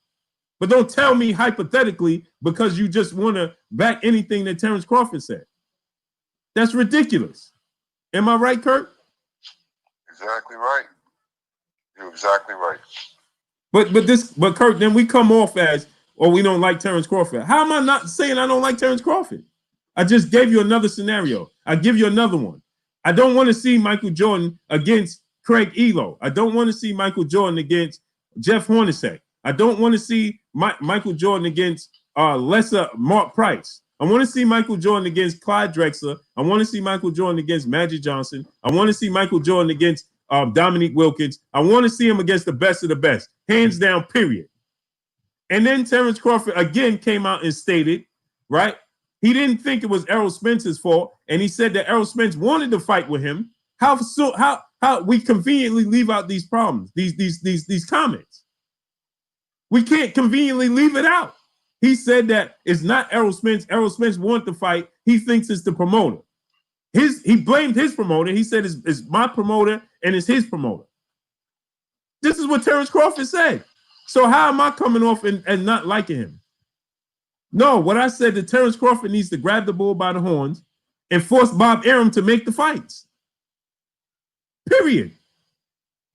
But don't tell me hypothetically because you just want to back anything that Terrence Crawford said. That's ridiculous. Am I right, Kurt? Exactly right. You're exactly right. But Kurt, then we come off as, oh, we don't like Terrence Crawford. How am I not saying I don't like Terrence Crawford? I just gave you another scenario. I give you another one. I don't want to see Michael Jordan against Craig Elo. I don't want to see Michael Jordan against Jeff Hornacek. I don't want to see Michael Jordan against lesser Mark Price. I want to see Michael Jordan against Clyde Drexler. I want to see Michael Jordan against Magic Johnson. I want to see Michael Jordan against Dominique Wilkins. I want to see him against the best of the best. Hands down, period. And then Terrence Crawford again came out and stated, right? He didn't think it was Errol Spence's fault. And he said that Errol Spence wanted to fight with him. How we conveniently leave out these problems, these comments. We can't conveniently leave it out. He said that it's not Errol Spence. Errol Spence wanted to fight. He thinks it's the promoter. He blamed his promoter. He said it's my promoter and it's his promoter. This is what Terrence Crawford said. So how am I coming off and not liking him? No, what I said that Terrence Crawford needs to grab the bull by the horns and force Bob Arum to make the fights. Period.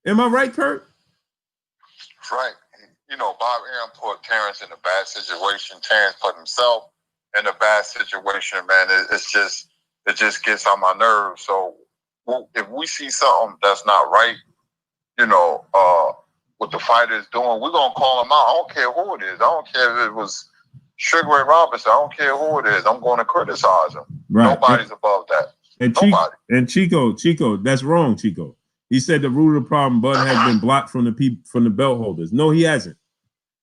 Am I right, Kurt? Right. You know, Bob Arum put Terrence in a bad situation. Terrence put himself in a bad situation, man. It just gets on my nerves. So if we see something that's not right, you know, what the fighter is doing, we're going to call him out. I don't care who it is. I don't care if it was Sugar Ray Robinson. I don't care who it is. I'm going to criticize him. Right. Nobody's above that. And Nobody. Chico, that's wrong, Chico. He said the root of the problem, Bud, has been blocked from the belt holders. No, he hasn't.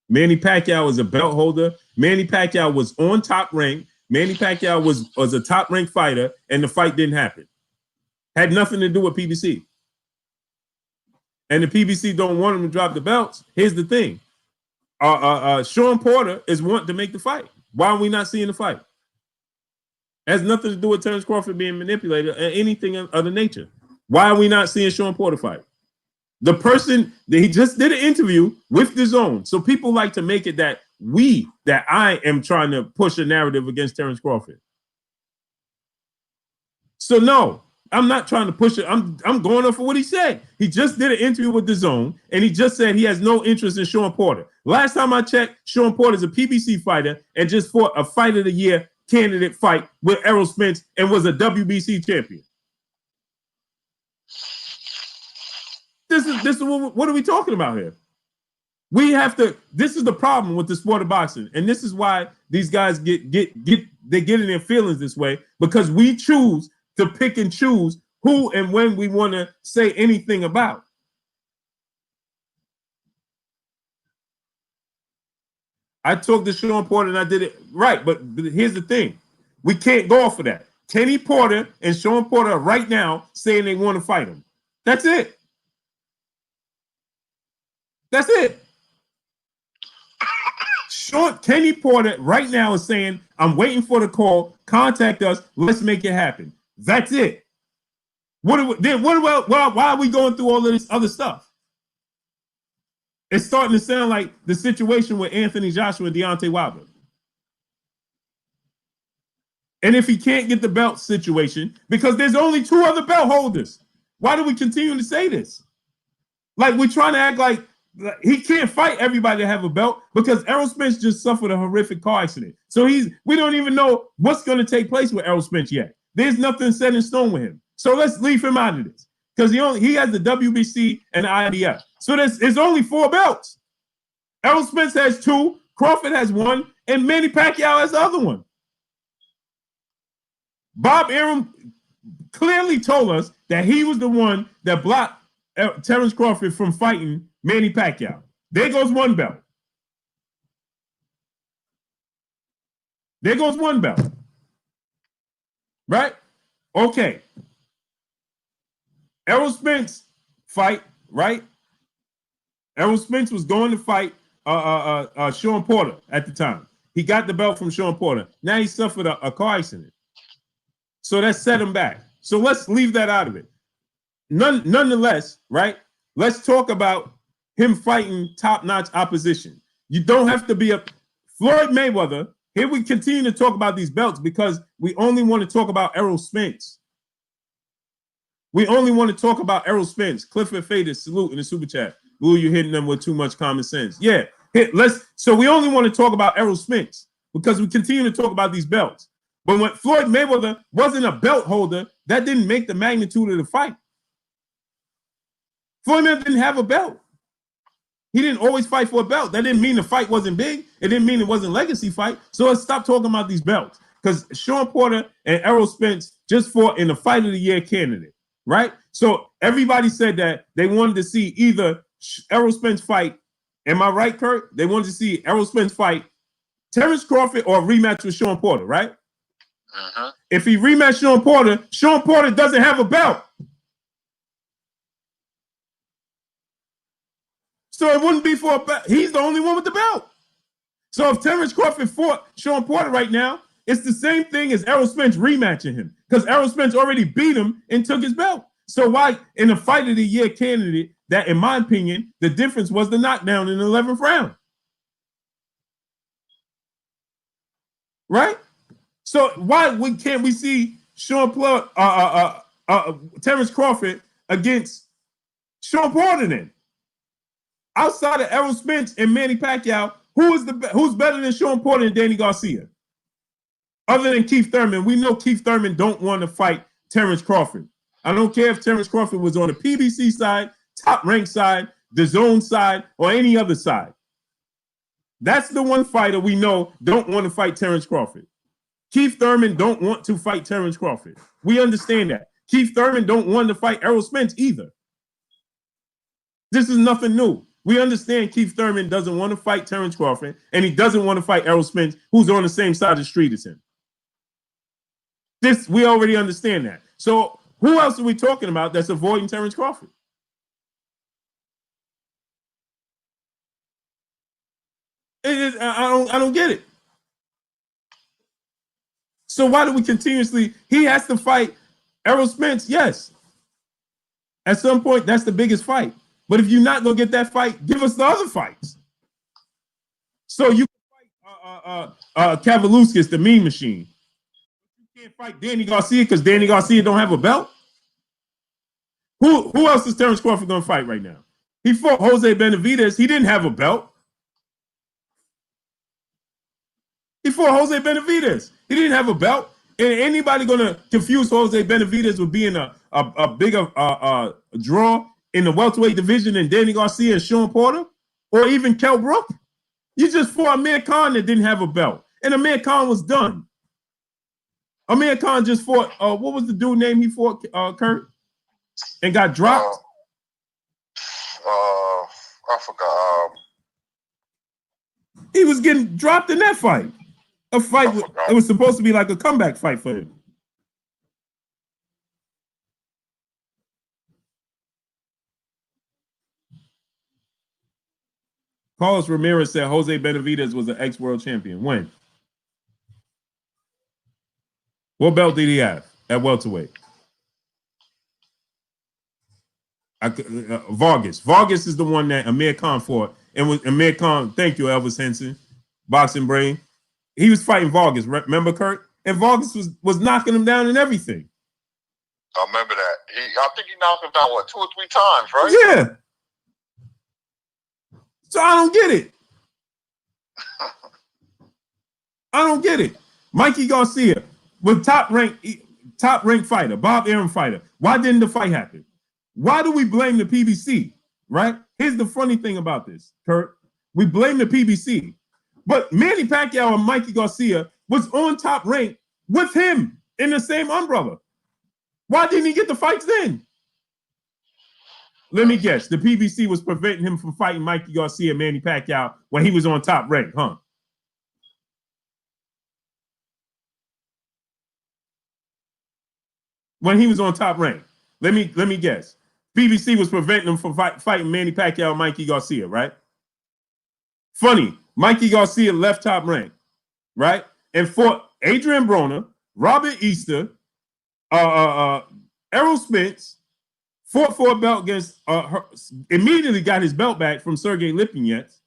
Manny Pacquiao is a belt holder. Manny Pacquiao was on Top Rank. Manny Pacquiao was a top ranked fighter, and the fight didn't happen. Had nothing to do with PBC. And the PBC don't want him to drop the belts. Here's the thing. Sean Porter is wanting to make the fight. Why are we not seeing the fight? It has nothing to do with Terrence Crawford being manipulated or anything of the nature. Why are we not seeing Sean Porter fight? The person that he just did an interview with the zone. So people like to make it that I am trying to push a narrative against Terrence Crawford. So no, I'm not trying to push it. I'm going off of what he said. He just did an interview with the zone, and he just said he has no interest in Sean Porter. Last time I checked, Sean Porter is a PBC fighter and just fought a Fight of the Year candidate fight with Errol Spence and was a WBC champion. This is what are we talking about here? We have to. This is the problem with the sport of boxing, and this is why these guys they get in their feelings this way, because we choose to pick and choose who and when we want to say anything about. I talked to Sean Porter and I did it right, but here's the thing: we can't go off of that. Kenny Porter and Sean Porter are right now saying they want to fight him. That's it. That's it. Kenny Porter right now is saying, I'm waiting for the call. Contact us. Let's make it happen. That's it. Why are we going through all of this other stuff? It's starting to sound like the situation with Anthony Joshua and Deontay Wilder. And if he can't get the belt situation, because there's only 2 other belt holders, why do we continue to say this? Like, we're trying to act like he can't fight everybody to have a belt because Errol Spence just suffered a horrific car accident. So we don't even know what's going to take place with Errol Spence yet. There's nothing set in stone with him. So let's leave him out of this because he has the WBC and the IBF. So there's only 4 belts. Errol Spence has 2, Crawford has 1, and Manny Pacquiao has the other one. Bob Arum clearly told us that he was the one that blocked Terrence Crawford from fighting Manny Pacquiao. There goes 1 belt. There goes 1 belt. Right? Okay. Errol Spence fight, right? Errol Spence was going to fight Sean Porter at the time. He got the belt from Sean Porter. Now he suffered a car accident. So that set him back. So let's leave that out of it. Nonetheless, right? Let's talk about him fighting top-notch opposition. You don't have to be a Floyd Mayweather. Here we continue to talk about these belts because we only want to talk about Errol Spence. We only want to talk about Errol Spence. Clifford Faded, salute in the super chat. Ooh, you're hitting them with too much common sense. Yeah, so we only want to talk about Errol Spence because we continue to talk about these belts. But when Floyd Mayweather wasn't a belt holder, that didn't make the magnitude of the fight. Floyd Mayweather didn't have a belt. He didn't always fight for a belt. That didn't mean the fight wasn't big. It didn't mean it wasn't a legacy fight. So let's stop talking about these belts because Sean Porter and Errol Spence just fought in the Fight of the Year candidate, right? So everybody said that they wanted to see either Errol Spence fight. Am I right, Kurt? They wanted to see Errol Spence fight Terrence Crawford or a rematch with Sean Porter, right? Uh-huh. If he rematched Sean Porter doesn't have a belt. So it wouldn't be for a belt. He's the only one with the belt. So if Terrence Crawford fought Sean Porter right now, it's the same thing as Errol Spence rematching him because Errol Spence already beat him and took his belt. So why in the Fight of the Year candidate, that in my opinion, the difference was the knockdown in the 11th round. Right? So why can't we see Terrence Crawford against Sean Porter then? Outside of Errol Spence and Manny Pacquiao, who's better than Sean Porter and Danny Garcia? Other than Keith Thurman, we know Keith Thurman don't want to fight Terrence Crawford. I don't care if Terrence Crawford was on the PBC side, top rank side, the zone side, or any other side. That's the one fighter we know don't want to fight Terrence Crawford. Keith Thurman don't want to fight Terrence Crawford. We understand that. Keith Thurman don't want to fight Errol Spence either. This is nothing new. We understand Keith Thurman doesn't want to fight Terrence Crawford, and he doesn't want to fight Errol Spence, who's on the same side of the street as him. We already understand that. So who else are we talking about that's avoiding Terrence Crawford? I don't get it. So why do we continuously? He has to fight Errol Spence. Yes. At some point, that's the biggest fight. But if you're not gonna get that fight, give us the other fights. So you can fight Kavaluskas, the Mean Machine. You can't fight Danny Garcia because Danny Garcia don't have a belt. Who else is Terrence Crawford gonna fight right now? He fought Jose Benavidez. He didn't have a belt. He fought Jose Benavidez. He didn't have a belt. And anybody gonna confuse Jose Benavidez with being a bigger draw in the welterweight division than Danny Garcia and Sean Porter, or even Kell Brook? You just fought Amir Khan that didn't have a belt, and Amir Khan was done. Amir Khan just fought. What was the dude name he fought? Kurt, and got dropped. I forgot. He was getting dropped in that fight. A fight. It was supposed to be like a comeback fight for him. Carlos Ramirez said Jose Benavidez was an ex-world champion. When? What belt did he have at welterweight? Vargas. Vargas is the one that Amir Khan fought. And with Amir Khan, thank you, Elvis Henson, boxing brain. He was fighting Vargas, remember, Kurt? And Vargas was knocking him down and everything. I remember that. I think he knocked him down, what, 2 or 3 times, right? Yeah. So I don't get it. I don't get it. Mikey Garcia, with top ranked fighter, Bob Arum fighter. Why didn't the fight happen? Why do we blame the PBC? Right? Here's the funny thing about this, Kurt. We blame the PBC, but Manny Pacquiao and Mikey Garcia was on Top Rank with him in the same umbrella. Why didn't he get the fights then? Let me guess. The PBC was preventing him from fighting Mikey Garcia and Manny Pacquiao when he was on Top Rank, huh? When he was on Top Rank. Let me guess. PBC was preventing him from fighting Manny Pacquiao and Mikey Garcia, right? Funny, Mikey Garcia left Top Rank, right? And fought Adrian Broner, Robert Easter, Errol Spence, fought for a belt against, immediately got his belt back from Sergey Lipinets.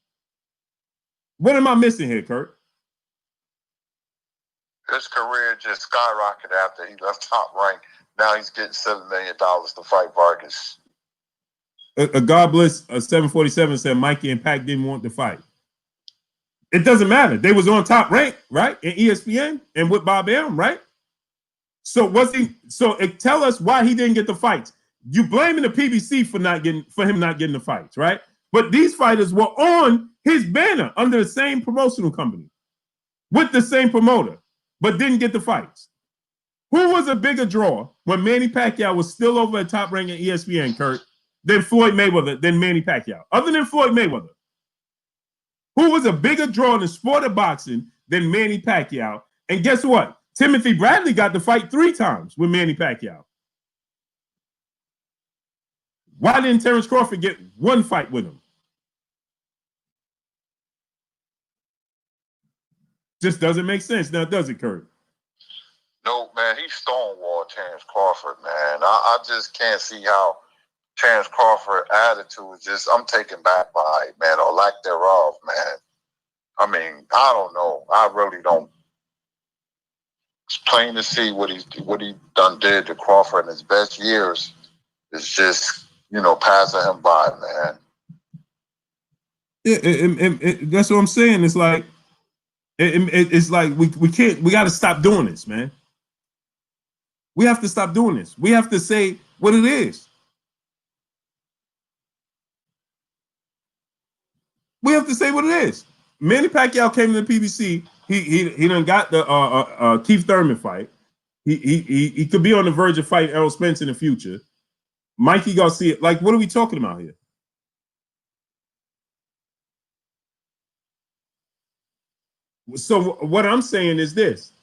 What am I missing here, Kurt? His career just skyrocketed after he left Top Rank. Now he's getting $7 million to fight Vargas. A God bless 747 said Mikey and Pac didn't want to fight. It doesn't matter. They was on Top Rank, right? In ESPN and with Bob Arum, right? So tell us why he didn't get the fights. You blaming the PBC for him not getting the fights, right? But these fighters were on his banner under the same promotional company with the same promoter, but didn't get the fights. Who was a bigger draw when Manny Pacquiao was still over at Top Rank at ESPN, Kurt, than Floyd Mayweather, than Manny Pacquiao? Other than Floyd Mayweather, who was a bigger draw in the sport of boxing than Manny Pacquiao? And guess what? Timothy Bradley got to fight 3 times with Manny Pacquiao. Why didn't Terrence Crawford get 1 fight with him? Just doesn't make sense now, does it, Kurt? No, man, he stonewalled Terrence Crawford, man. I just can't see how Terrence Crawford's attitude is just, I'm taken back by it, man, or lack thereof, man. I mean, I don't know. I really don't. It's plain to see what he done did to Crawford in his best years is just, passing him by, man. That's what I'm saying. It's like, it's like we got to stop doing this, man. We have to stop doing this. We have to say what it is. We have to say what it is. Manny Pacquiao came to the PBC. He done got the Keith Thurman fight. He could be on the verge of fighting Errol Spence in the future. Mikey Garcia, like, what are we talking about here? So what I'm saying is this.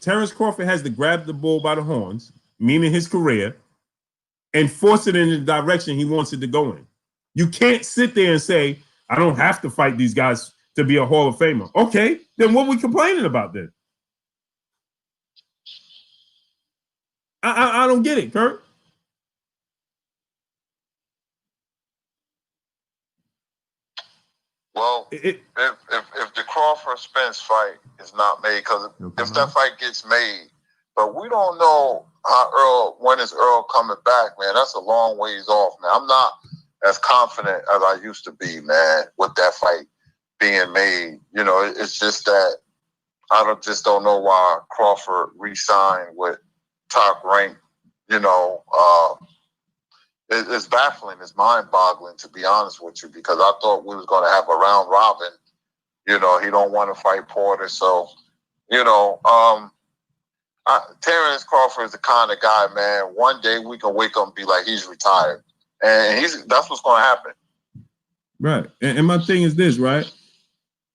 Terrence Crawford has to grab the bull by the horns, meaning his career, and force it in the direction he wants it to go in. You can't sit there and say, I don't have to fight these guys to be a Hall of Famer. Okay, then what are we complaining about then? I don't get it, Kurt. Well, if the Crawford Spence fight is not made, because if that fight gets made, but we don't know when is Earl coming back, man. That's a long ways off, man. I'm not as confident as I used to be, man, with that fight being made. It's just that I just don't know why Crawford re-signed with Top Rank. It's baffling. It's mind-boggling, to be honest with you, because I thought we was going to have a round robin. He don't want to fight Porter. So, Terrence Crawford is the kind of guy, man, one day we can wake up and be like, he's retired. And that's what's going to happen. Right. And my thing is this, right?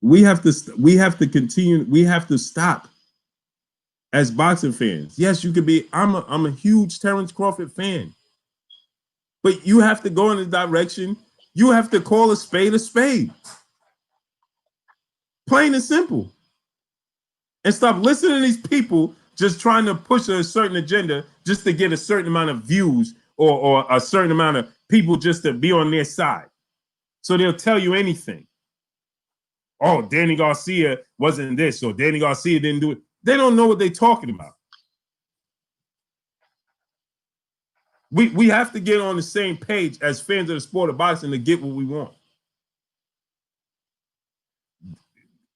We have to continue. We have to stop as boxing fans. Yes, you could be. I'm a huge Terrence Crawford fan. But you have to go in the direction You have to call a spade a spade. Plain and simple. And stop listening to these people just trying to push a certain agenda just to get a certain amount of views or a certain amount of people just to be on their side. So they'll tell you anything. Oh, Danny Garcia wasn't this, or Danny Garcia didn't do it. They don't know what they're talking about. We have to get on the same page as fans of the sport of boxing to get what we want.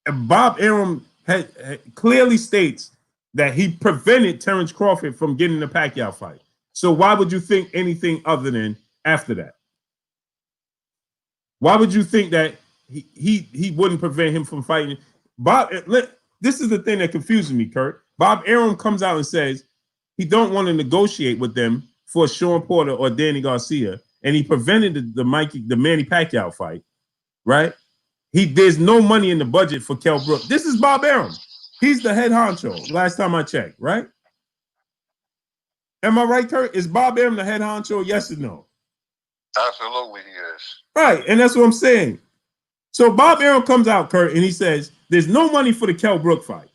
And Bob Arum clearly states that he prevented Terrence Crawford from getting the Pacquiao fight. So why would you think anything other than after that? Why would you think that he wouldn't prevent him from fighting? This is the thing that confuses me, Kurt. Bob Arum comes out and says he don't want to negotiate with them for Sean Porter or Danny Garcia, and he prevented the Manny Pacquiao fight, right? There's no money in the budget for Kell Brook. This is Bob Arum. He's the head honcho, last time I checked, right? Am I right, Kurt? Is Bob Arum the head honcho, yes or no? Absolutely, he is. Right, and that's what I'm saying. So Bob Arum comes out, Kurt, and he says, there's no money for the Kell Brook fight.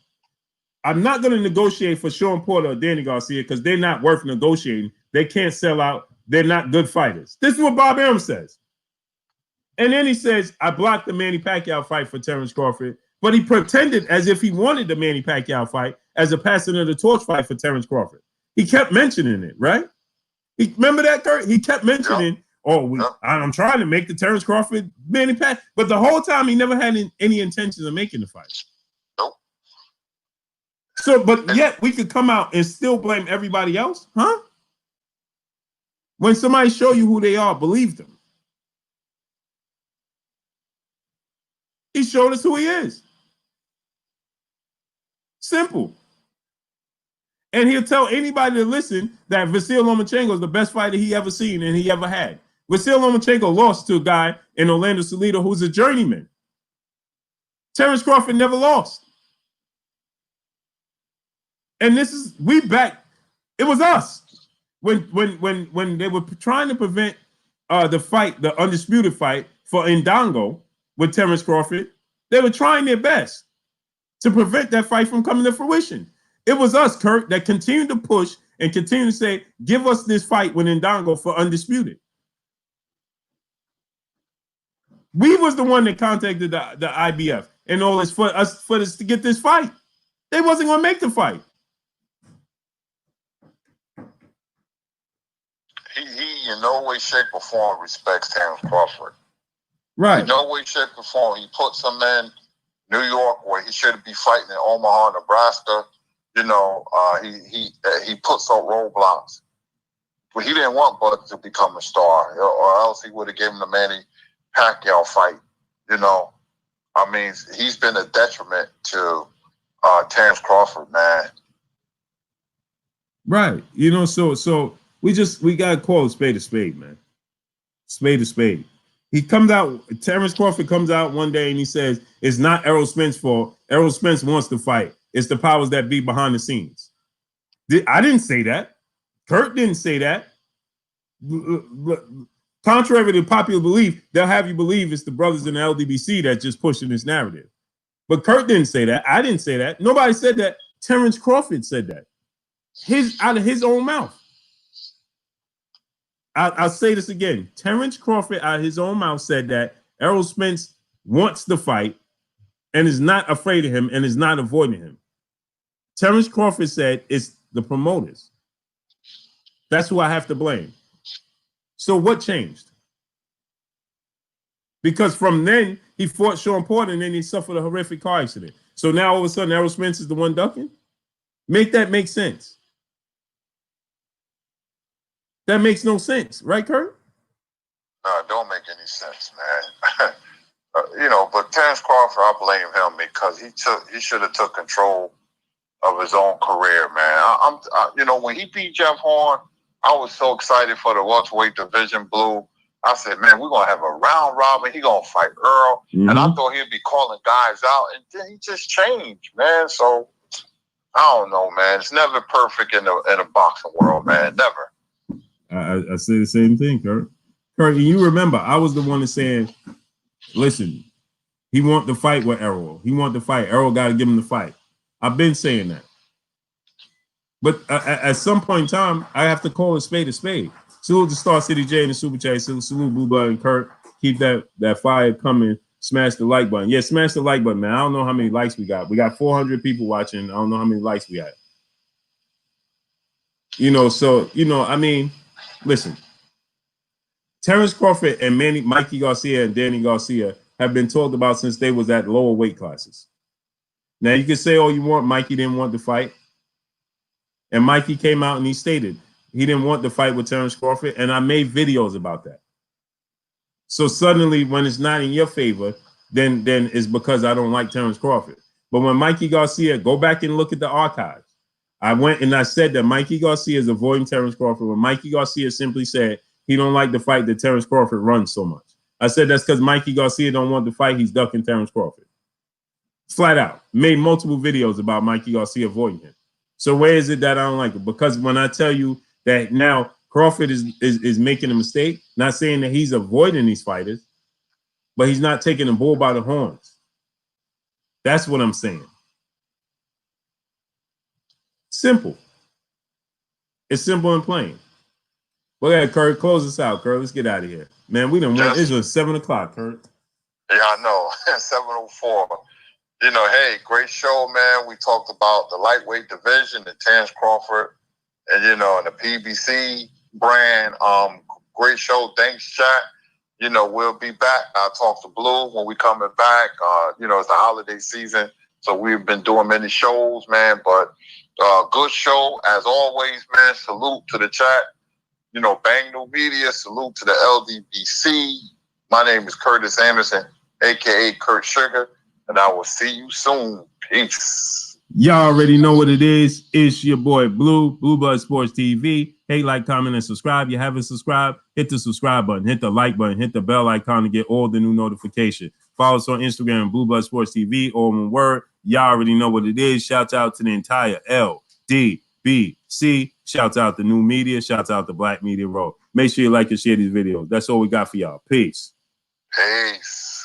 I'm not going to negotiate for Sean Porter or Danny Garcia because they're not worth negotiating. They can't sell out. They're not good fighters. This is what Bob Arum says. And then he says, I blocked the Manny Pacquiao fight for Terrence Crawford, but he pretended as if he wanted the Manny Pacquiao fight as a passing of the torch fight for Terrence Crawford. He kept mentioning it, right? Remember that, Kurt? He kept mentioning, I'm trying to make the Terrence Crawford Manny Pacquiao, but the whole time he never had any intentions of making the fight. Nope. So, but yet we could come out and still blame everybody else, huh? When somebody show you who they are, believe them. He showed us who he is. Simple. And he'll tell anybody to listen that Vasyl Lomachenko is the best fighter he ever seen and he ever had. Vasyl Lomachenko lost to a guy in Orlando Salido who's a journeyman. Terrence Crawford never lost. And we back. It was us when they were trying to prevent the fight, the undisputed fight for Indongo with Terrence Crawford. They were trying their best to prevent that fight from coming to fruition. It was us, Kurt, that continued to push and continued to say, give us this fight with Indongo for undisputed. We was the one that contacted the IBF and all this for us to get this fight. They wasn't going to make the fight. He in no way, shape, or form respects Terrence Crawford. Right. In no way, shape, or form. He puts him in New York where he should be fighting in Omaha, Nebraska. You know, he puts up roadblocks. But he didn't want Bud to become a star, or else he would have given the Manny Pacquiao fight. You know, I mean, he's been a detriment to Terrence Crawford, man. Right. You know, so we gotta call a spade, man. Spade a spade. He comes out, Terrence Crawford comes out one day and he says, it's not Errol Spence's fault. Errol Spence wants to fight. It's the powers that be behind the scenes. I didn't say that. Kurt didn't say that. Contrary to popular belief, they'll have you believe it's the brothers in the LDBC that's just pushing this narrative. But Kurt didn't say that. I didn't say that. Nobody said that. Terrence Crawford said that. Out of his own mouth. I'll say this again. Terrence Crawford out of his own mouth said that Errol Spence wants the fight and is not afraid of him and is not avoiding him. Terrence Crawford said it's the promoters. That's who I have to blame. So what changed? Because from then he fought Sean Porter and then he suffered a horrific car accident. So now all of a sudden Errol Spence is the one ducking? Make that make sense. That makes no sense, right, Kurt? No, it don't make any sense, man. You know, but Terrence Crawford, I blame him because he should have took control of his own career, man. You know, when he beat Jeff Horn, I was so excited for the welterweight division, Blue. I said, man, we're gonna have a round robin. He gonna fight Earl, and I thought he'd be calling guys out, and then he just changed, man. So I don't know, man. It's never perfect in the boxing world, man. Never. I say the same thing, Kurt. Kurt, you remember, I was the one that's saying, listen, he want to fight with Errol. He want to fight. Errol got to give him the fight. I've been saying that. But at some point in time, I have to call a spade a spade. Salute to Star City J and the Super Chat. Salute Blue Blood and Kurt. Keep that fire coming. Smash the like button. Yeah, smash the like button, man. I don't know how many likes we got. We got 400 people watching. I don't know how many likes we got. You know, so, you know, I mean, listen. Terrence Crawford and Mikey Garcia and Danny Garcia have been talked about since they was at lower weight classes. Now, you can say all you want. Mikey didn't want to fight. And Mikey came out and he stated he didn't want to fight with Terrence Crawford. And I made videos about that. So suddenly, when it's not in your favor, then it's because I don't like Terrence Crawford. But when Mikey Garcia, go back and look at the archives. I went and I said that Mikey Garcia is avoiding Terrence Crawford. When Mikey Garcia simply said he don't like the fight that Terrence Crawford runs so much. I said that's because Mikey Garcia don't want to fight. He's ducking Terrence Crawford. Flat out. Made multiple videos about Mikey Garcia avoiding him. So where is it that I don't like it? Because when I tell you that now Crawford is making a mistake, not saying that he's avoiding these fighters, but he's not taking the bull by the horns. That's what I'm saying. Simple. It's simple and plain. Go ahead, Kurt. Close us out, Kurt. Let's get out of here. Man, we done went. It's just 7 o'clock, Kurt. Yeah, I know. 7:04. You know, hey, great show, man. We talked about the lightweight division, the Terrence Crawford, and, you know, and the PBC brand. Great show. Thanks, chat. You know, we'll be back. I'll talk to Blue when we coming back. You know, it's the holiday season, so we've been doing many shows, man. But good show as always, man. Salute to the chat. You know, Bang New Media. Salute to the LDBC. My name is Curtis Anderson, aka Kurt Sugar, and I will see you soon. Peace. Y'all already know what it is. It's your boy Blue Blood Sports TV. Hey, like, comment, and subscribe. You haven't subscribed? Hit the subscribe button, hit the like button, hit the bell icon to get all the new notifications. Follow us on Instagram, Blue Blood Sports TV, all one word. Y'all already know what it is. Shout out to the entire LDBC. Shout out to New Media. Shout out to Black Media Row. Make sure you like and share these videos. That's all we got for y'all. Peace. Peace.